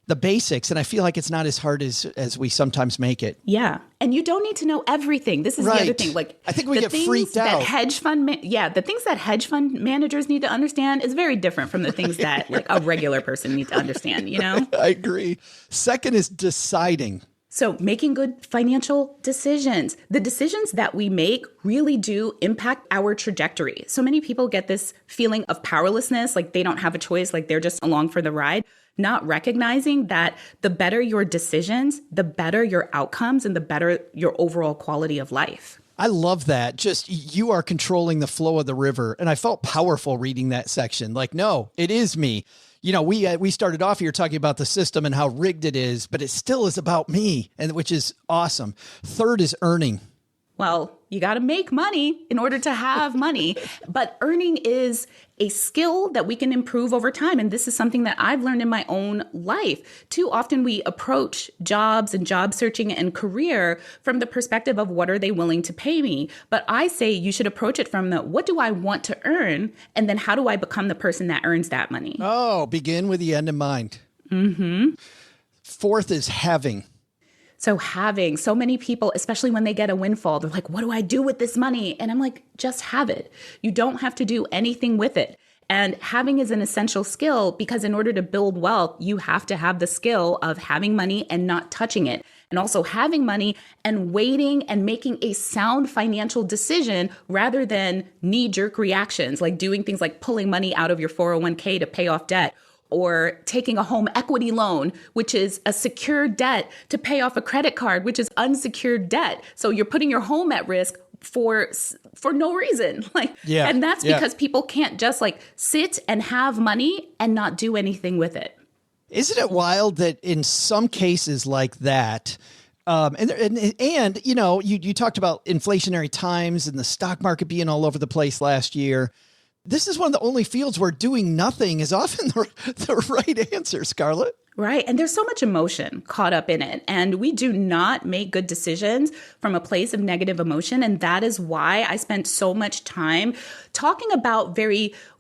the basics. And I feel like it's not as hard as we sometimes make it.
Yeah. And you don't need to know everything. This is the other thing. Like,
I think we get freaked out.
The things that hedge fund managers need to understand is very different from the things that like a regular person needs to understand, you know?
I agree. Second is deciding.
So making good financial decisions. The decisions that we make really do impact our trajectory. So many people get this feeling of powerlessness, like they don't have a choice, like they're just along for the ride, not recognizing that the better your decisions, the better your outcomes, and the better your overall quality of life.
I love that. Just you are controlling the flow of the river. And I felt powerful reading that section. Like, no, it is me. You know, we started off here talking about the system and how rigged it is, but it still is about me, and which is awesome. Third is earning.
Well, you got to make money in order to have money, but earning is a skill that we can improve over time. And this is something that I've learned in my own life. Too often we approach jobs and job searching and career from the perspective of what are they willing to pay me? But I say you should approach it from the what do I want to earn? And then how do I become the person that earns that money?
Oh, begin with the end in mind.
Mm-hmm.
Fourth is having.
So having so many people, especially when they get a windfall, they're like, what do I do with this money? And I'm like, just have it. You don't have to do anything with it. And having is an essential skill because in order to build wealth, you have to have the skill of having money and not touching it. And also having money and waiting and making a sound financial decision rather than knee-jerk reactions, like doing things like pulling money out of your 401k to pay off debt, or taking a home equity loan, which is a secured debt, to pay off a credit card, which is unsecured debt. So you're putting your home at risk for no reason. And that's because people can't just like sit and have money and not do anything with it.
Isn't it wild that in some cases like that, and you know, you talked about inflationary times and the stock market being all over the place last year. This is one of the only fields where doing nothing is often the right answer, Scarlett.
Right. And there's so much emotion caught up in it. And we do not make good decisions from a place of negative emotion. And that is why I spent so much time talking about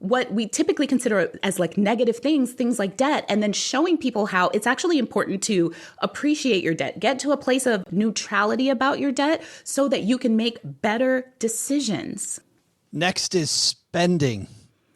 what we typically consider as like negative things like debt, and then showing people how it's actually important to appreciate your debt, get to a place of neutrality about your debt so that you can make better decisions.
Next is spending.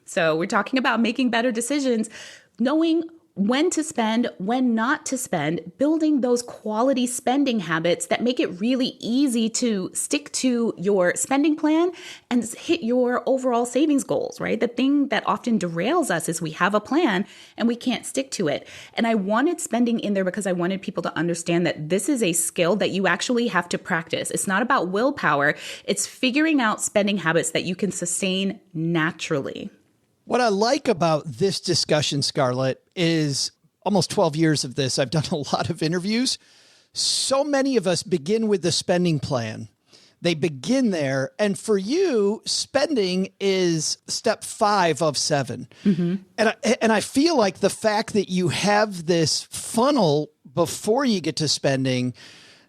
So we're talking about making better decisions, knowing when to spend, when not to spend, building those quality spending habits that make it really easy to stick to your spending plan and hit your overall savings goals, right? The thing that often derails us is we have a plan and we can't stick to it. And I wanted spending in there because I wanted people to understand that this is a skill that you actually have to practice. It's not about willpower. It's figuring out spending habits that you can sustain naturally.
What I like about this discussion, Scarlett, is almost 12 years of this. I've done a lot of interviews. So many of us begin with the spending plan. They begin there. And for you, spending is step 5 of 7. Mm-hmm. And I feel like the fact that you have this funnel before you get to spending,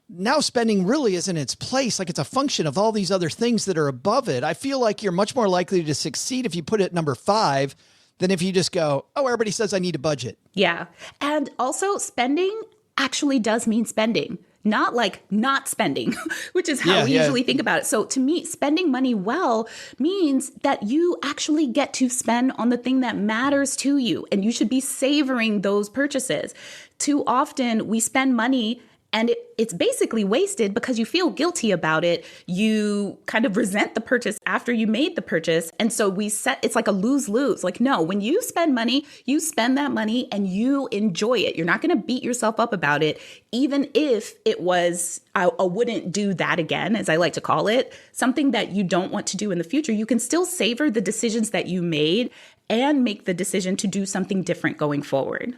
now spending really isn't its place. Like it's a function of all these other things that are above it. I feel like you're much more likely to succeed if you put it at number 5 than if you just go, oh, everybody says I need a budget.
Yeah. And also spending actually does mean spending, not like not spending, which is how we usually think about it. So to me, spending money well means that you actually get to spend on the thing that matters to you, and you should be savoring those purchases. Too often we spend money and it's basically wasted because you feel guilty about it. You kind of resent the purchase after you made the purchase. And so it's like a lose-lose. Like, no, when you spend money, you spend that money and you enjoy it. You're not going to beat yourself up about it, even if it was I wouldn't do that again, as I like to call it, something that you don't want to do in the future. You can still savor the decisions that you made and make the decision to do something different going forward.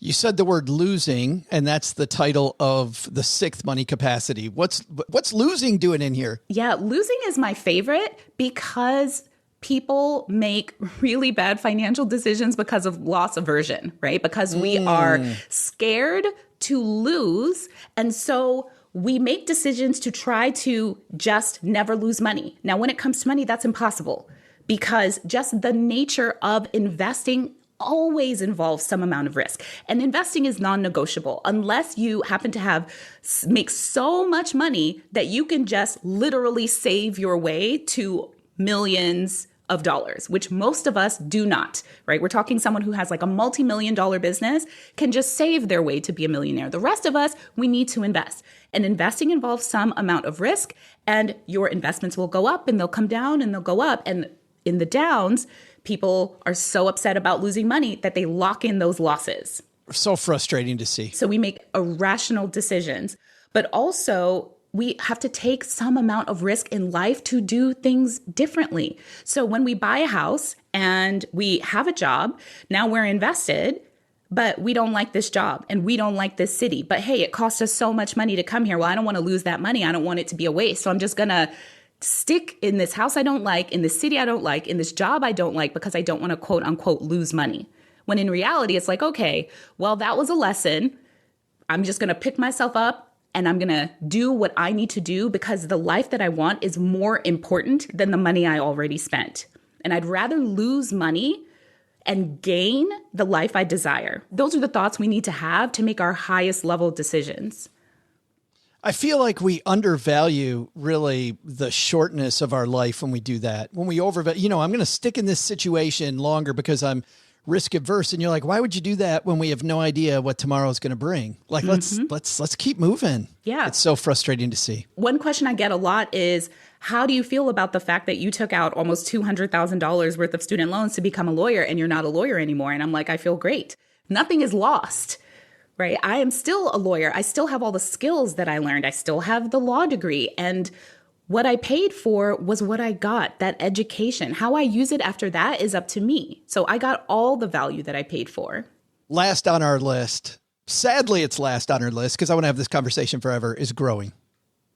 You said the word losing, and that's the title of the 6th money capacity. What's losing doing in here?
Yeah, losing is my favorite because people make really bad financial decisions because of loss aversion, right? Because we are scared to lose. And so we make decisions to try to just never lose money. Now, when it comes to money, that's impossible because just the nature of investing always involves some amount of risk. And investing is non-negotiable unless you happen to make so much money that you can just literally save your way to millions of dollars, which most of us do not, right? We're talking someone who has like a multi-million-dollar business can just save their way to be a millionaire. The rest of us, we need to invest. And investing involves some amount of risk, and your investments will go up and they'll come down and they'll go up. And in the downs, people are so upset about losing money that they lock in those losses.
So frustrating to see.
So we make irrational decisions, but also we have to take some amount of risk in life to do things differently. So when we buy a house and we have a job, now we're invested, but we don't like this job and we don't like this city. But hey, it cost us so much money to come here. Well, I don't want to lose that money. I don't want it to be a waste. So I'm just going to stick in this house I don't like, in this city I don't like, in this job I don't like, because I don't want to quote unquote lose money. When in reality, it's like, okay, well, that was a lesson. I'm just going to pick myself up and I'm going to do what I need to do because the life that I want is more important than the money I already spent. And I'd rather lose money and gain the life I desire. Those are the thoughts we need to have to make our highest level decisions.
I feel like we undervalue really the shortness of our life when we do that. When we overvalue, I'm going to stick in this situation longer because I'm risk averse. And you're like, why would you do that when we have no idea what tomorrow's going to bring? Like, let's keep moving.
Yeah.
It's so frustrating to see.
One question I get a lot is, how do you feel about the fact that you took out almost $200,000 worth of student loans to become a lawyer and you're not a lawyer anymore? And I'm like, I feel great. Nothing is lost, right? I am still a lawyer. I still have all the skills that I learned. I still have the law degree. And what I paid for was what I got, that education. How I use it after that is up to me. So I got all the value that I paid for.
Last on our list, sadly, it's last on our list because I want to have this conversation forever, is growing.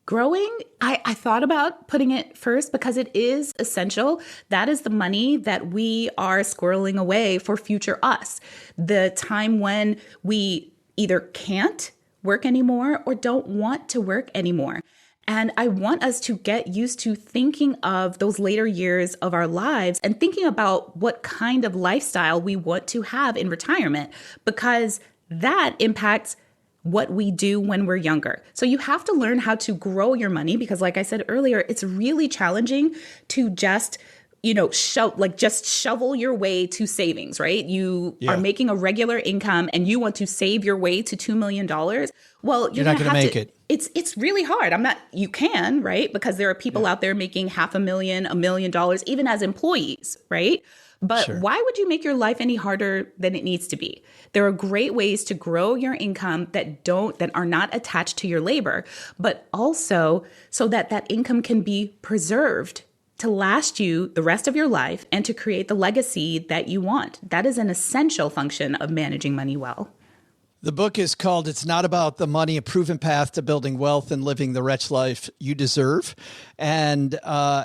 Growing, I thought about putting it first because it is essential. That is the money that we are squirreling away for future us. The time when we either can't work anymore or don't want to work anymore. And I want us to get used to thinking of those later years of our lives and thinking about what kind of lifestyle we want to have in retirement, because that impacts what we do when we're younger. So you have to learn how to grow your money because, like I said earlier, it's really challenging to just shovel your way to savings, right? You are making a regular income and you want to save your way to $2 million. Well, you're not going to make it. It's really hard. You can, right? Because there are people out there making $500,000, $1 million, even as employees, right? But why would you make your life any harder than it needs to be? There are great ways to grow your income that are not attached to your labor, but also so that that income can be preserved to last you the rest of your life and to create the legacy that you want. That is an essential function of managing money well.
The book is called It's Not About the Money, A Proven Path to Building Wealth and Living the Rich Life You Deserve. And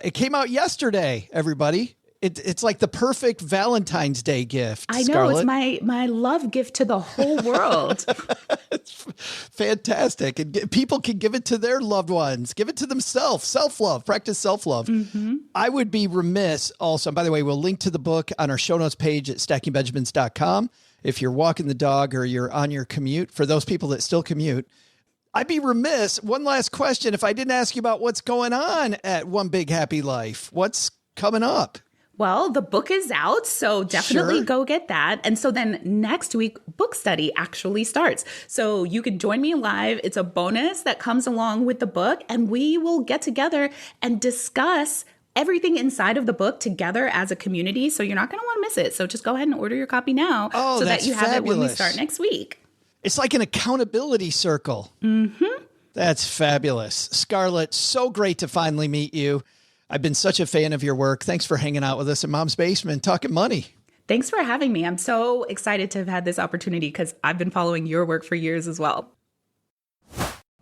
it came out yesterday, everybody. It's like the perfect Valentine's Day gift.
I know,
Scarlett.
It's my love gift to the whole world.
It's fantastic. And people can give it to their loved ones, give it to themselves. Self-love, practice self-love. Mm-hmm. I would be remiss also, and by the way, we'll link to the book on our show notes page at stackingbenjamins.com. If you're walking the dog or you're on your commute, for those people that still commute, I'd be remiss. One last question. If I didn't ask you about what's going on at One Big Happy Life, what's coming up?
Well, the book is out, so definitely go get that. And so then next week, book study actually starts. So you can join me live. It's a bonus that comes along with the book, and we will get together and discuss everything inside of the book together as a community. So you're not going to want to miss it. So just go ahead and order your copy now so that you have it when we start next week.
It's like an accountability circle.
Mm-hmm.
That's fabulous. Scarlett, so great to finally meet you. I've been such a fan of your work. Thanks for hanging out with us in Mom's Basement, talking money.
Thanks for having me. I'm so excited to have had this opportunity because I've been following your work for years as well.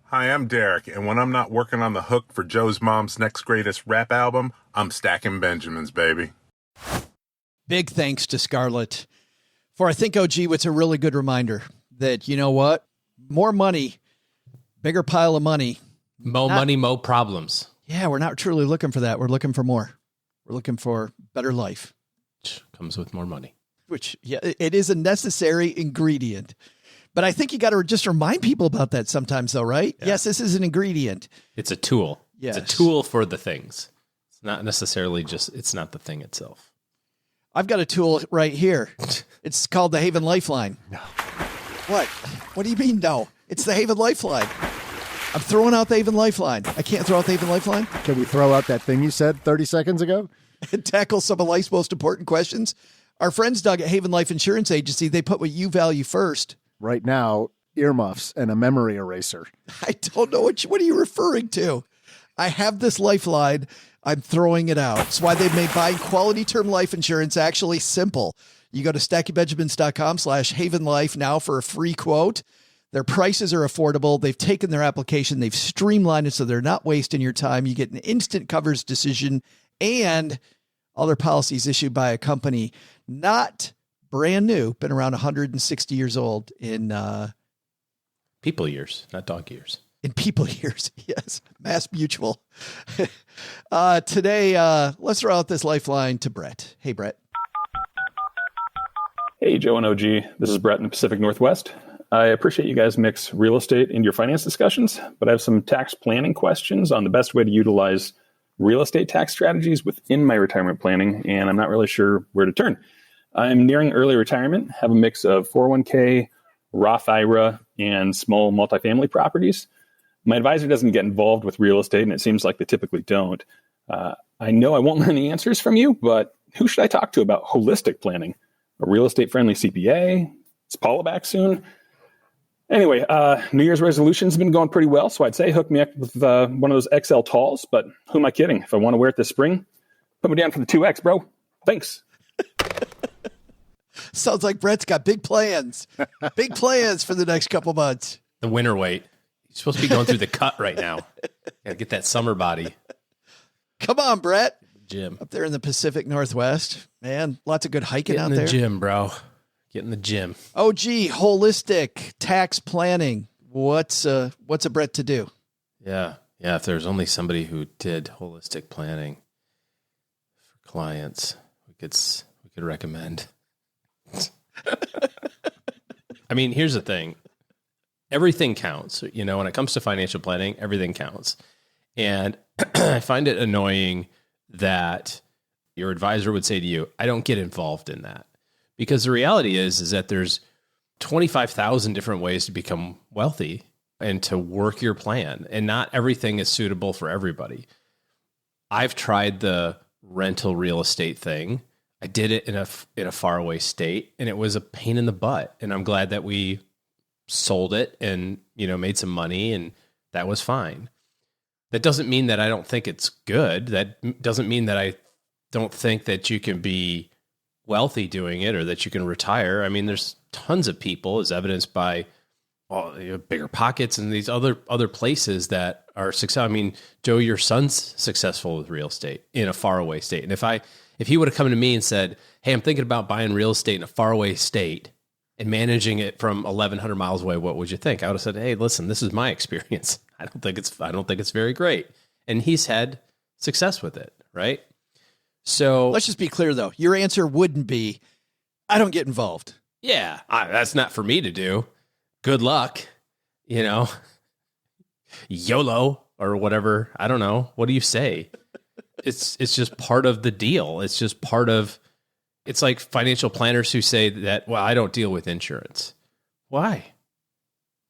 Hi, I'm Derek, and when I'm not working on the hook for Joe's mom's next greatest rap album, I'm stacking Benjamins, baby.
Big thanks to Scarlett for, I think, OG, what's a really good reminder that, you know what? More money, bigger pile of money.
Mo money, mo problems.
Yeah, we're not truly looking for that. We're looking for more. We're looking for better life.
Comes with more money.
Which, yeah, it is a necessary ingredient. But I think you got to just remind people about that sometimes, though, right? Yeah. Yes, this is an ingredient.
It's a tool.
Yes.
It's a tool for the things. It's not necessarily just, it's not the thing itself.
I've got a tool right here. It's called the Haven Lifeline.
No.
What? What do you mean, no? It's the Haven Lifeline. I'm throwing out the Haven Lifeline. I can't throw out the Haven Lifeline?
Can we throw out that thing you said 30 seconds ago?
And tackle some of life's most important questions? Our friends, Doug, at Haven Life Insurance Agency, they put what you value first.
Right now, earmuffs and a memory eraser.
I don't know what are you referring to? I have this lifeline. I'm throwing it out. It's why they've made buying quality term life insurance actually simple. You go to stackingbenjamins.com/havenlife now for a free quote. Their prices are affordable. They've taken their application. They've streamlined it so they're not wasting your time. You get an instant coverage decision, and all their policies issued by a company not brand new, been around 160 years old in
people years, not dog years.
In people years, yes. Mass Mutual. Today, let's throw out this lifeline to Brett. Hey, Brett.
Hey, Joe and OG. This is Brett in the Pacific Northwest. I appreciate you guys mix real estate into your finance discussions, but I have some tax planning questions on the best way to utilize real estate tax strategies within my retirement planning, and I'm not really sure where to turn. I'm nearing early retirement, have a mix of 401k, Roth IRA, and small multifamily properties. My advisor doesn't get involved with real estate, and it seems like they typically don't. I know I won't learn any answers from you, but who should I talk to about holistic planning? A real estate-friendly CPA? Is Paula back soon? Anyway, New Year's resolutions have been going pretty well, so I'd say hook me up with one of those XL talls, but who am I kidding? If I want to wear it this spring, put me down for the 2X, bro. Thanks.
Sounds like Brett's got big plans. Big plans for the next couple months.
The winter weight. You're supposed to be going through the cut right now. Gotta get that summer body.
Come on, Brett.
Gym.
Up there in the Pacific Northwest. Man, lots of good hiking
Get
out
in the
there.
gym, bro. Get in the gym.
Oh, gee, holistic tax planning. What's a Brett to do?
Yeah. Yeah, if there's only somebody who did holistic planning for clients, we could recommend. I mean, here's the thing. Everything counts. You know, when it comes to financial planning, everything counts. And I find it annoying that your advisor would say to you, I don't get involved in that. Because the reality is that there's 25,000 different ways to become wealthy and to work your plan. And not everything is suitable for everybody. I've tried the rental real estate thing. I did it in a faraway state, and it was a pain in the butt. And I'm glad that we sold it and, made some money, and that was fine. That doesn't mean that I don't think it's good. That doesn't mean that I don't think that you can be wealthy doing it or that you can retire. I mean, there's tons of people, as evidenced by Bigger Pockets and these other places that are successful. I mean, Joe, your son's successful with real estate in a faraway state. And if he would have come to me and said, hey, I'm thinking about buying real estate in a faraway state and managing it from 1,100 miles away, what would you think? I would have said, hey, listen, this is my experience. I don't think it's very great. And he's had success with it, right? So
let's just be clear, though. Your answer wouldn't be, I don't get involved.
Yeah, that's not for me to do. Good luck, YOLO or whatever. I don't know. What do you say? It's just part of the deal. It's just part of, it's like financial planners who say that, well, I don't deal with insurance. Why?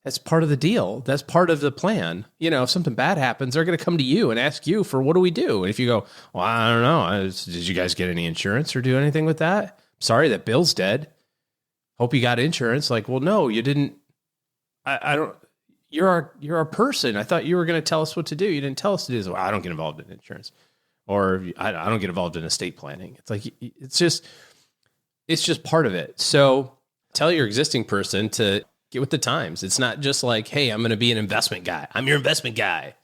That's part of the deal. That's part of the plan. If something bad happens, they're going to come to you and ask you for, what do we do? And if you go, well, I don't know. Did you guys get any insurance or do anything with that? Sorry, that bill's dead. Hope you got insurance. Like, well, no, you didn't. I don't. You're our person. I thought you were going to tell us what to do. You didn't tell us to do this. Well, I don't get involved in insurance, or I don't get involved in estate planning. It's like it's just part of it. So tell your existing person to get with the times. It's not just like, hey, I'm going to be an investment guy. I'm your investment guy.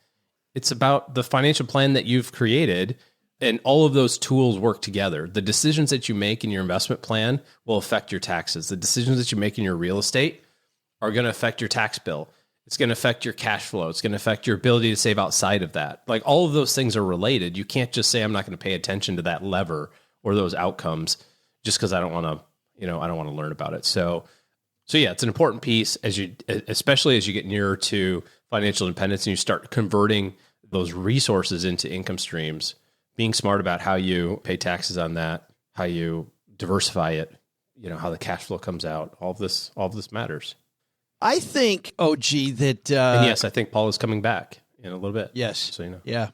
It's about the financial plan that you've created, and all of those tools work together. The decisions that you make in your investment plan will affect your taxes. The decisions that you make in your real estate are going to affect your tax bill. It's going to affect your cash flow. It's going to affect your ability to save outside of that. Like, all of those things are related. You can't just say, I'm not going to pay attention to that lever or those outcomes just because I don't want to I don't want to learn about it. So yeah, it's an important piece especially as you get nearer to financial independence and you start converting those resources into income streams, being smart about how you pay taxes on that, how you diversify it, how the cash flow comes out. All of this matters.
I think, OG, that...
and yes, I think Paul is coming back in a little bit.
Yes.
So you know.
Yeah.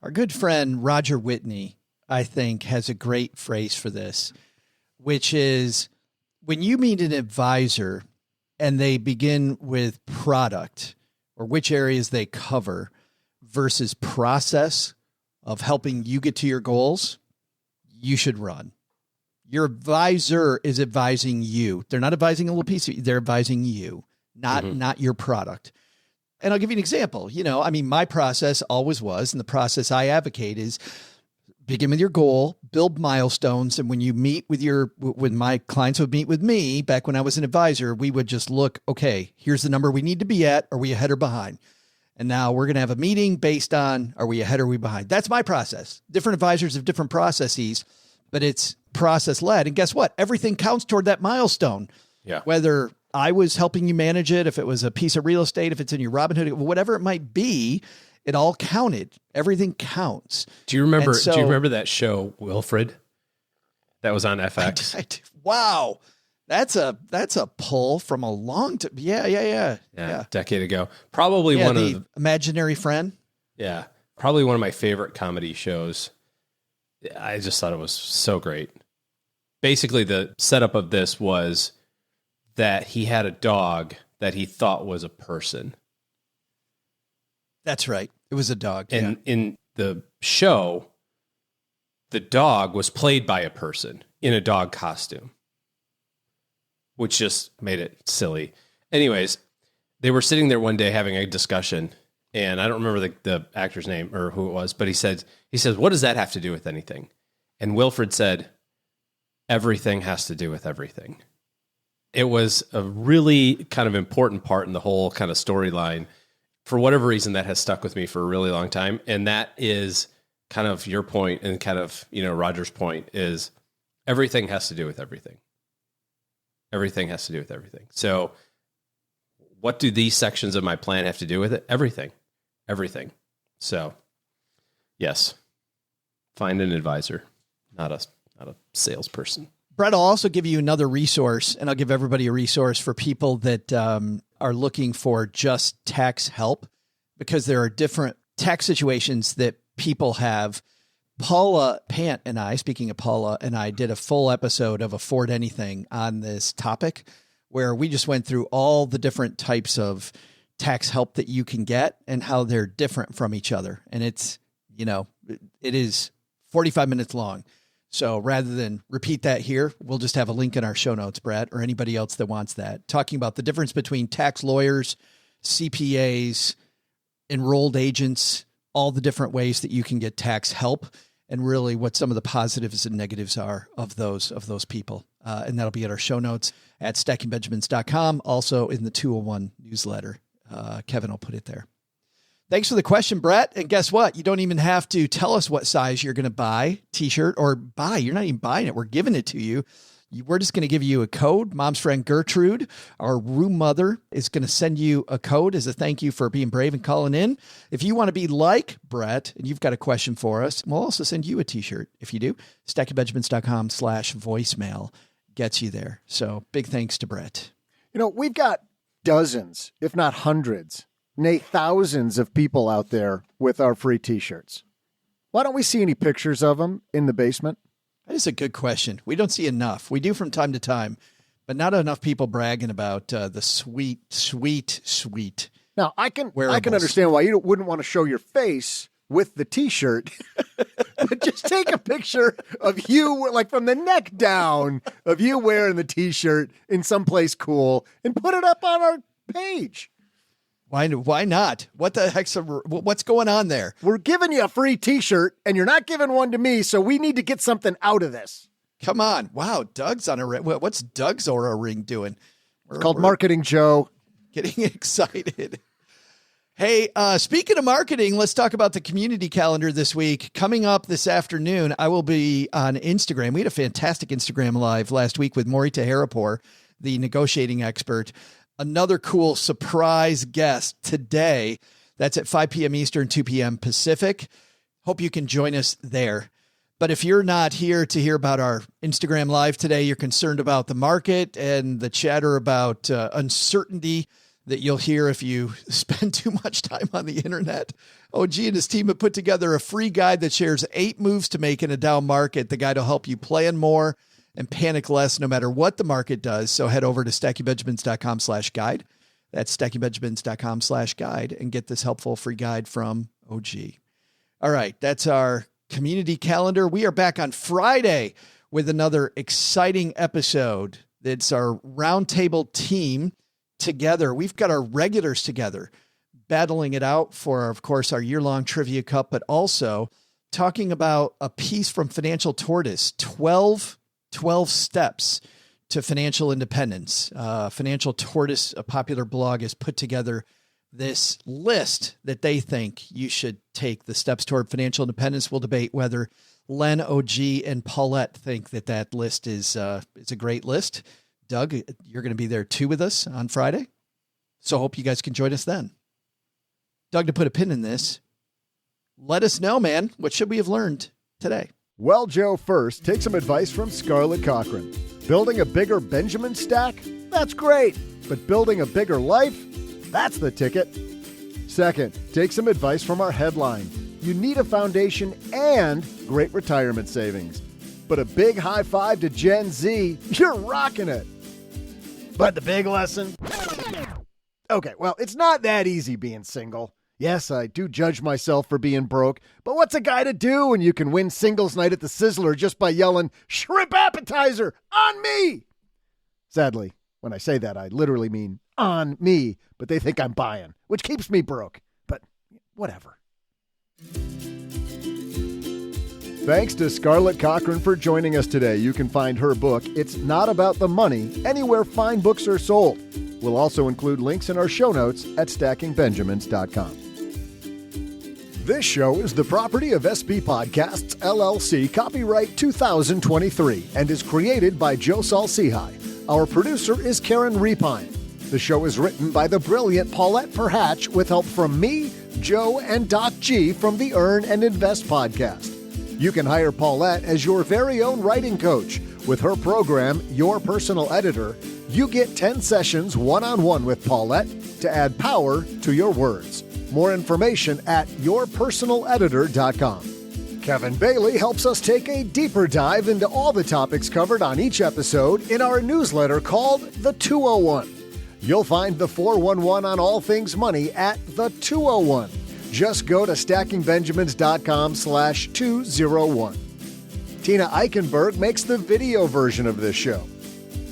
Our good friend Roger Whitney, I think, has a great phrase for this, which is when you meet an advisor and they begin with product or which areas they cover versus process of helping you get to your goals, you should run. Your advisor is advising you. They're not advising a little piece of you. They're advising you, not your product. And I'll give you an example. My process always was, and the process I advocate is begin with your goal, build milestones. And when you meet when my clients would meet with me back when I was an advisor, we would just look, okay, here's the number we need to be at. Are we ahead or behind? And now we're going to have a meeting based on, are we ahead or are we behind? That's my process. Different advisors have different processes, but it's process led. And guess what? Everything counts toward that milestone.
Yeah.
Whether I was helping you manage it, if it was a piece of real estate, if it's in your Robinhood, whatever it might be, it all counted. Everything counts.
Do you remember that show, Wilfred? That was on FX.
Wow. That's a pull from a long time. Yeah.
A decade ago. Probably one of the
imaginary friend.
Yeah. Probably one of my favorite comedy shows. I just thought it was so great. Basically, the setup of this was that he had a dog that he thought was a person.
That's right. It was a dog.
And in the show, the dog was played by a person in a dog costume, which just made it silly. Anyways, they were sitting there one day having a discussion, and I don't remember the actor's name or who it was, but he says, what does that have to do with anything? And Wilfred said, everything has to do with everything. It was a really kind of important part in the whole kind of storyline. For whatever reason, that has stuck with me for a really long time. And that is kind of your point and kind of, Roger's point is everything has to do with everything. Everything has to do with everything. So what do these sections of my plan have to do with it? Everything. So yes, find an advisor, not a salesperson.
Brett, I'll also give you another resource, and I'll give everybody a resource for people that are looking for just tax help, because there are different tax situations that people have. Paula Pant and I, speaking of Paula and I, did a full episode of Afford Anything on this topic, where we just went through all the different types of tax help that you can get and how they're different from each other. And it's, it is 45 minutes long. So rather than repeat that here, we'll just have a link in our show notes, Brett, or anybody else that wants that, talking about the difference between tax lawyers, CPAs, enrolled agents, all the different ways that you can get tax help, and really what some of the positives and negatives are of those people. And that'll be at our show notes at stackingbenjamins.com. Also in the 201 newsletter. Kevin will put it there. Thanks for the question, Brett. And guess what? You don't even have to tell us what size you're going to buy t-shirt or buy. You're not even buying it. We're giving it to you. We're just going to give you a code. Mom's friend Gertrude, our room mother, is going to send you a code as a thank you for being brave and calling in. If you want to be like Brett and you've got a question for us, we'll also send you a t-shirt. If you do, stackingbenjamins.com/voicemail gets you there. So big thanks to Brett.
We've got dozens, if not hundreds, nay, thousands of people out there with our free t-shirts. Why don't we see any pictures of them in the basement?
That is a good question. We don't see enough. We do from time to time, but not enough people bragging about the sweet.
Now, I can
wearables.
understand why you wouldn't want to show your face with the t-shirt, but just take a picture of you, like from the neck down, of you wearing the t-shirt in someplace cool and put it up on our page.
Why not? What the heck's what's going on there?
We're giving you a free t-shirt and you're not giving one to me. So we need to get something out of this.
Come on. Wow. Doug's on a ring. What's Doug's Aura ring doing?
It's called Marketing Joe.
Getting excited. Hey, speaking of marketing, let's talk about the community calendar this week. Coming up this afternoon, I will be on Instagram. We had a fantastic Instagram live last week with Maury Tahirapur, the negotiating expert. Another cool surprise guest today. That's at 5 p.m. Eastern, 2 p.m. Pacific. Hope you can join us there. But if you're not here to hear about our Instagram live today, you're concerned about the market and the chatter about uncertainty that you'll hear if you spend too much time on the internet. OG and his team have put together a free guide that shares 8 moves to make in a down market. The guide will help you plan more and panic less no matter what the market does. So head over to stackingbenjamins.com/guide. That's stackingbenjamins.com/guide and get this helpful free guide from OG. All right. That's our community calendar. We are back on Friday with another exciting episode. It's our roundtable team together. We've got our regulars together battling it out for, of course, our year-long trivia cup, but also talking about a piece from Financial Tortoise, 12 steps to financial independence. Financial Tortoise, a popular blog, has put together this list that they think you should take, the steps toward financial independence. We'll debate whether Len, OG, and Paulette think that list is a great list. Doug, you're going to be there too with us on Friday. So hope you guys can join us then. Doug, to put a pin in this, let us know, man, what should we have learned today?
Well, Joe, first, take some advice from Scarlett Cochran. Building a bigger Benjamin stack? That's great. But building a bigger life? That's the ticket. Second, take some advice from our headline. You need a foundation and great retirement savings. But a big high five to Gen Z. You're rocking it. But the big lesson? Okay, well, it's not that easy being single. Yes, I do judge myself for being broke, but what's a guy to do when you can win singles night at the Sizzler just by yelling, "Shrimp appetizer, on me"? Sadly, when I say that, I literally mean on me, but they think I'm buying, which keeps me broke. But whatever. Thanks to Scarlett Cochran for joining us today. You can find her book, It's Not About the Money, anywhere fine books are sold. We'll also include links in our show notes at stackingbenjamins.com. This show is the property of SB Podcasts, LLC, copyright 2023, and is created by Joe Salcihai. Our producer is Karen Repine. The show is written by the brilliant Paulette Perhatch with help from me, Joe, and Doc G from the Earn and Invest podcast. You can hire Paulette as your very own writing coach. With her program, Your Personal Editor, you get 10 sessions one-on-one with Paulette to add power to your words. More information at yourpersonaleditor.com. Kevin Bailey helps us take a deeper dive into all the topics covered on each episode in our newsletter called The 201. You'll find the 411 on all things money at The 201. Just go to stackingbenjamins.com/201. Tina Eichenberg makes the video version of this show.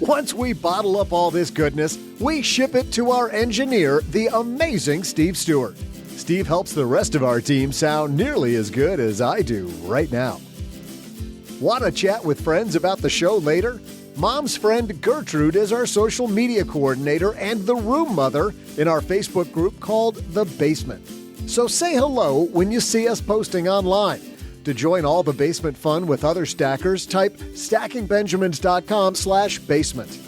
Once we bottle up all this goodness, we ship it to our engineer, the amazing Steve Stewart. Steve helps the rest of our team sound nearly as good as I do right now. Want to chat with friends about the show later? Mom's friend Gertrude is our social media coordinator and the room mother in our Facebook group called The Basement. So say hello when you see us posting online. To join all the basement fun with other stackers, type stackingbenjamins.com/basement.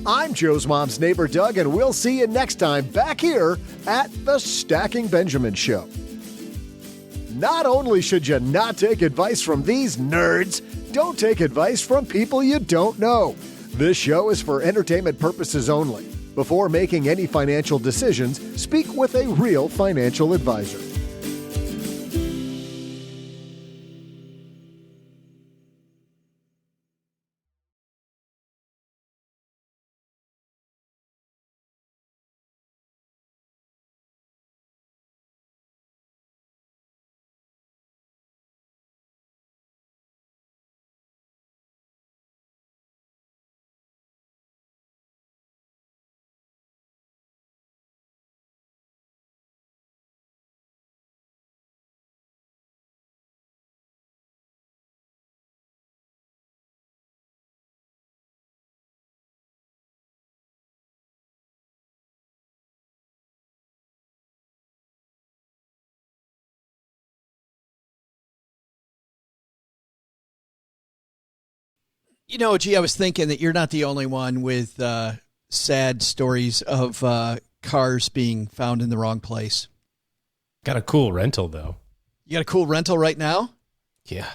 I'm Joe's mom's neighbor, Doug, and we'll see you next time back here at the Stacking Benjamin Show. Not only should you not take advice from these nerds, don't take advice from people you don't know. This show is for entertainment purposes only. Before making any financial decisions, speak with a real financial advisor.
You know, gee, I was thinking that you're not the only one with sad stories of cars being found in the wrong place.
Got a cool rental, though.
You got a cool rental right now?
Yeah.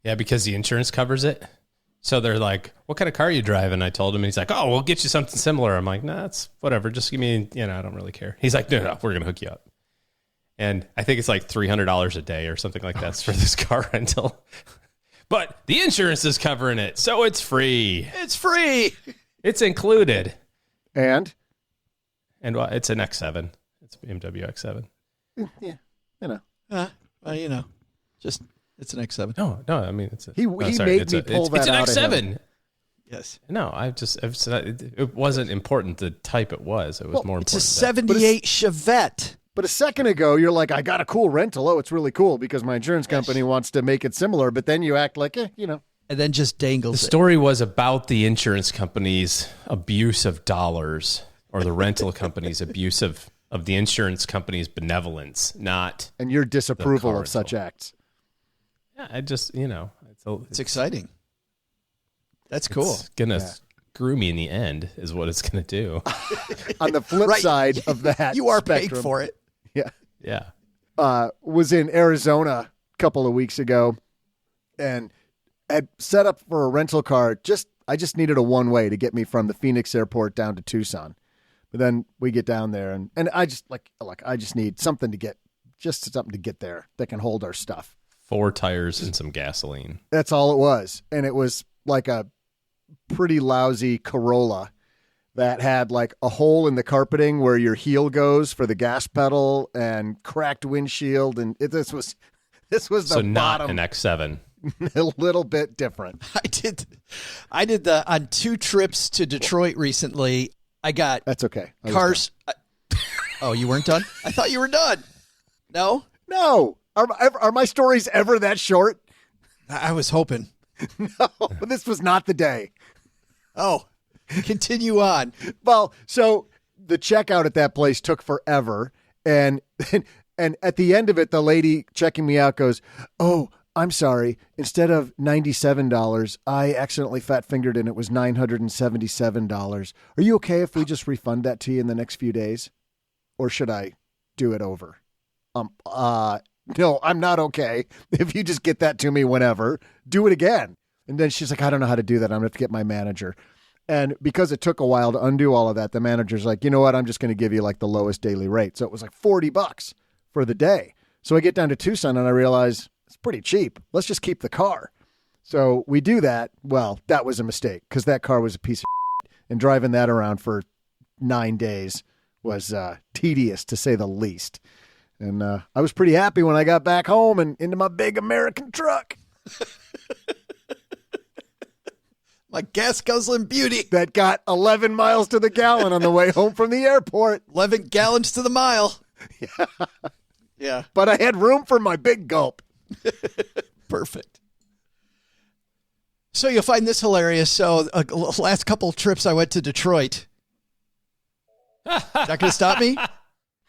Yeah, because the insurance covers it. So they're like, what kind of car are you driving? I told him, and he's like, oh, we'll get you something similar. I'm like, nah, it's whatever. Just give me, I don't really care. He's like, no, we're going to hook you up. And I think it's like $300 a day or something like that for this car rental. But the insurance is covering it, so it's free.
It's free.
It's included.
And
it's an X7. It's a BMW X7.
Yeah,
just it's an X7.
No, I mean it's a.
He made me pull that
it's an
out
X7.
of him.
Yes.
No, it wasn't important the type it was. It was more important.
It's a 78 Chevette.
But a second ago, you're like, I got a cool rental. Oh, it's really cool because my insurance company wants to make it similar. But then you act like,
And then just dangles
The story was about the insurance company's abuse of dollars, or the rental company's abuse of the insurance company's benevolence, not.
And your disapproval of such acts.
Yeah, I just,
it's exciting. That's cool.
It's going to screw me in the end, is what it's going to do.
On the flip side of that,
you are
spectrum,
paid for it.
Yeah.
Yeah.
Was in Arizona a couple of weeks ago and had set up for a rental car. I just needed a one-way to get me from the Phoenix airport down to Tucson. But then we get down there and I just I just need something to get there that can hold our stuff.
4 tires and some gasoline.
That's all it was. And it was like a pretty lousy Corolla that had like a hole in the carpeting where your heel goes for the gas pedal and cracked windshield. And this was the
not
bottom.
an X7.
A little bit different.
I did on 2 trips to Detroit recently. I got
that's okay.
Cars. Oh, you weren't done? I thought you were done. No.
Are my stories ever that short?
I was hoping.
No, this was not the day.
Oh, continue on.
Well, so the checkout at that place took forever. And at the end of it, the lady checking me out goes, "Oh, I'm sorry. Instead of $97, I accidentally fat fingered and it was $977. Are you okay if we just refund that to you in the next few days? Or should I do it over?" No, I'm not okay. If you just get that to me whenever, do it again. And then she's like, "I don't know how to do that. I'm going to have to get my manager." And because it took a while to undo all of that, the manager's like, "You know what? I'm just going to give you like the lowest daily rate." So it was like $40 for the day. So I get down to Tucson and I realize it's pretty cheap. Let's just keep the car. So we do that. Well, that was a mistake because that car was a piece of shit. And driving that around for 9 days was tedious to say the least. And I was pretty happy when I got back home and into my big American truck.
My gas guzzling beauty.
That got 11 miles to the gallon on the way home from the airport.
11 gallons to the mile.
Yeah.
Yeah.
But I had room for my big gulp.
Perfect. So you'll find this hilarious. So last couple of trips I went to Detroit. Not going to stop me?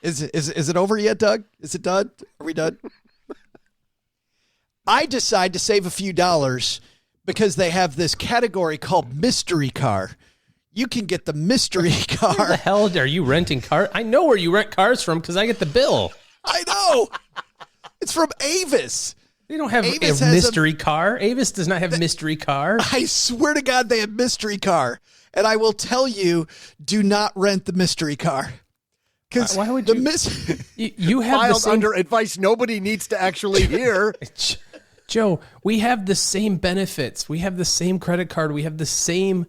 Is it over yet, Doug? Is it done? Are we done? I decide to save a few dollars because they have this category called mystery car. You can get the mystery car.
Where the hell are you renting cars? I know where you rent cars from because I get the bill.
I know. It's from Avis.
They don't have a mystery car. Avis does not have mystery car.
I swear to God they have mystery car. And I will tell you, do not rent the mystery car. Because
why would you have
filed
the same...
under advice nobody needs to actually hear.
Joe, we have the same benefits. We have the same credit card. We have the same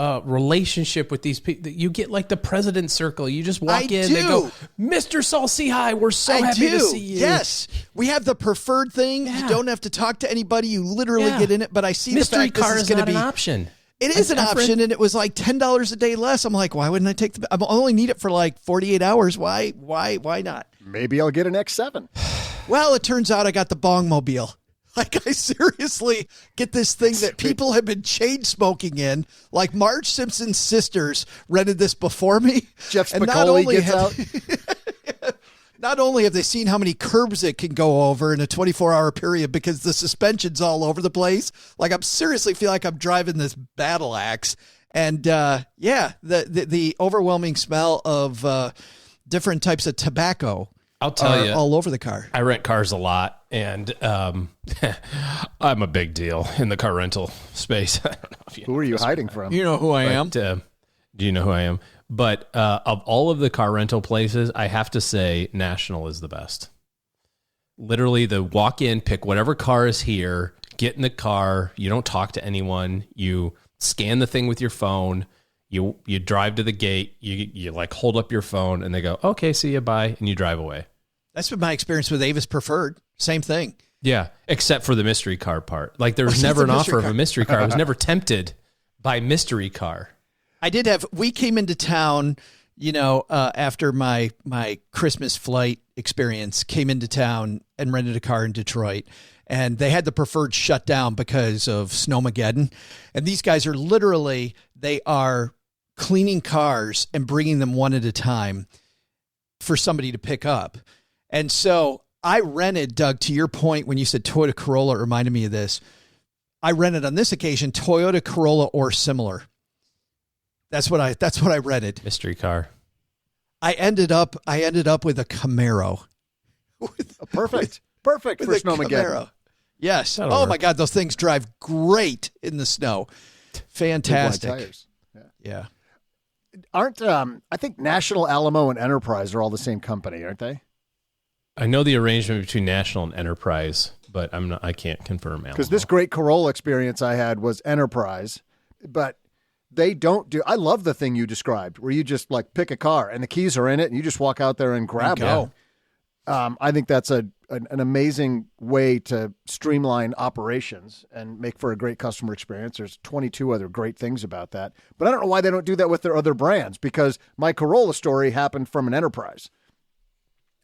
relationship with these people. You get like the president's circle. You just walk in. They go, "Mr. Salsihai, we're so happy to see you."
Yes, we have the preferred thing. Yeah. You don't have to talk to anybody. You literally get in it. But I see
mystery
the fact
car
this is going to be
an option.
It is an option, and it was like $10 a day less. I'm like, why wouldn't I take I only need it for like 48 hours. Why not?
Maybe I'll get an X7.
Well, it turns out I got the Bong Mobile. Like, I seriously get this thing that people have been chain smoking in. Like, Marge Simpson's sisters rented this before me.
Jeff Spicoli gets out.
Not only have they seen how many curbs it can go over in a 24-hour period because the suspension's all over the place. Like, I'm seriously feel like I'm driving this battle axe. And the overwhelming smell of different types of tobacco.
I'll tell you,
all over the car.
I rent cars a lot, and I'm a big deal in the car rental space. I don't know if you
who are you hiding from?
You know who I am.
Do you know who I am? But of all of the car rental places, I have to say National is the best. Literally, the walk in, pick whatever car is here, get in the car. You don't talk to anyone. You scan the thing with your phone. You drive to the gate. You like hold up your phone, and they go, "Okay, see you, bye," and you drive away.
That's been my experience with Avis Preferred. Same thing.
Yeah, except for the mystery car part. Like, there was never an offer of a mystery car. I was never tempted by mystery car.
We came into town, after my Christmas flight experience, came into town and rented a car in Detroit. And they had the Preferred shut down because of Snowmageddon. And these guys are they are cleaning cars and bringing them one at a time for somebody to pick up. And so I rented, Doug, to your point, when you said Toyota Corolla, it reminded me of this. I rented on this occasion Toyota Corolla or similar. That's what I rented.
Mystery car.
I ended up with a Camaro.
Perfect for Snowmageddon.
Yes.
That'll work.
My God, those things drive great in the snow. Fantastic.
Big wide tires.
Yeah.
Aren't I think National, Alamo, and Enterprise are all the same company, aren't they?
I know the arrangement between National and Enterprise, but I can't confirm.
Because this great Corolla experience I had was Enterprise, but they don't do. I love the thing you described, where you just like pick a car and the keys are in it, and you just walk out there and grab it. I think that's an amazing way to streamline operations and make for a great customer experience. There's 22 other great things about that, but I don't know why they don't do that with their other brands, because my Corolla story happened from an Enterprise,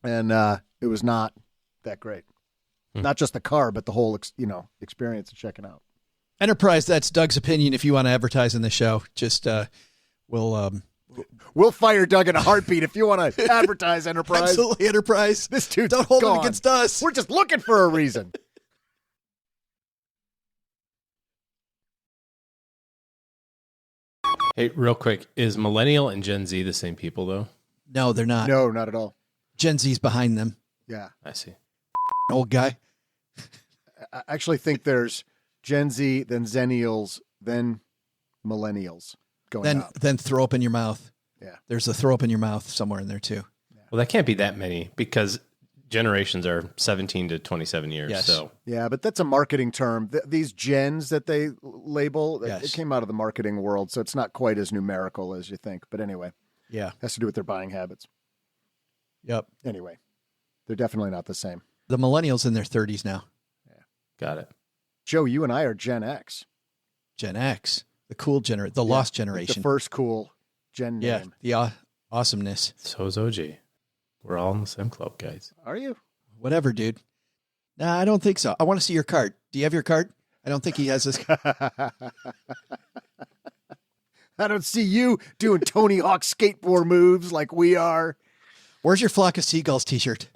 and it was not that great. Not just the car, but the whole experience of checking out.
Enterprise, that's Doug's opinion. If you want to advertise in the show, just
we'll fire Doug in a heartbeat if you want to advertise Enterprise.
Absolutely, Enterprise.
This dude's
don't hold
gone.
it against us.
We're just looking for a reason.
Hey, real quick, is Millennial and Gen Z the same people, though?
No, they're not.
No, not at all.
Gen Z's behind them.
Yeah.
I see.
Old guy.
I actually think there's Gen Z, then Zennials, then Millennials going up.
Then throw up in your mouth.
Yeah.
There's a throw up in your mouth somewhere in there, too.
Well, that can't be that many, because generations are 17 to 27 years.
Yes.
So
yeah, but that's a marketing term. These gens that they label, it came out of the marketing world, so it's not quite as numerical as you think. But anyway,
yeah,
has to do with their buying habits.
Yep.
Anyway, they're definitely not the same.
The millennials in their 30s now.
Yeah.
Got it.
Joe, you and I are Gen X.
Gen X, the cool generation, the lost generation.
The first cool gen name.
The awesomeness.
So's OG. We're all in the same club, guys.
Are you?
Whatever, dude. Nah, I don't think so. I want to see your card. Do you have your card? I don't think he has this.
I don't see you doing Tony Hawk skateboard moves like we are.
Where's your Flock of Seagulls t-shirt?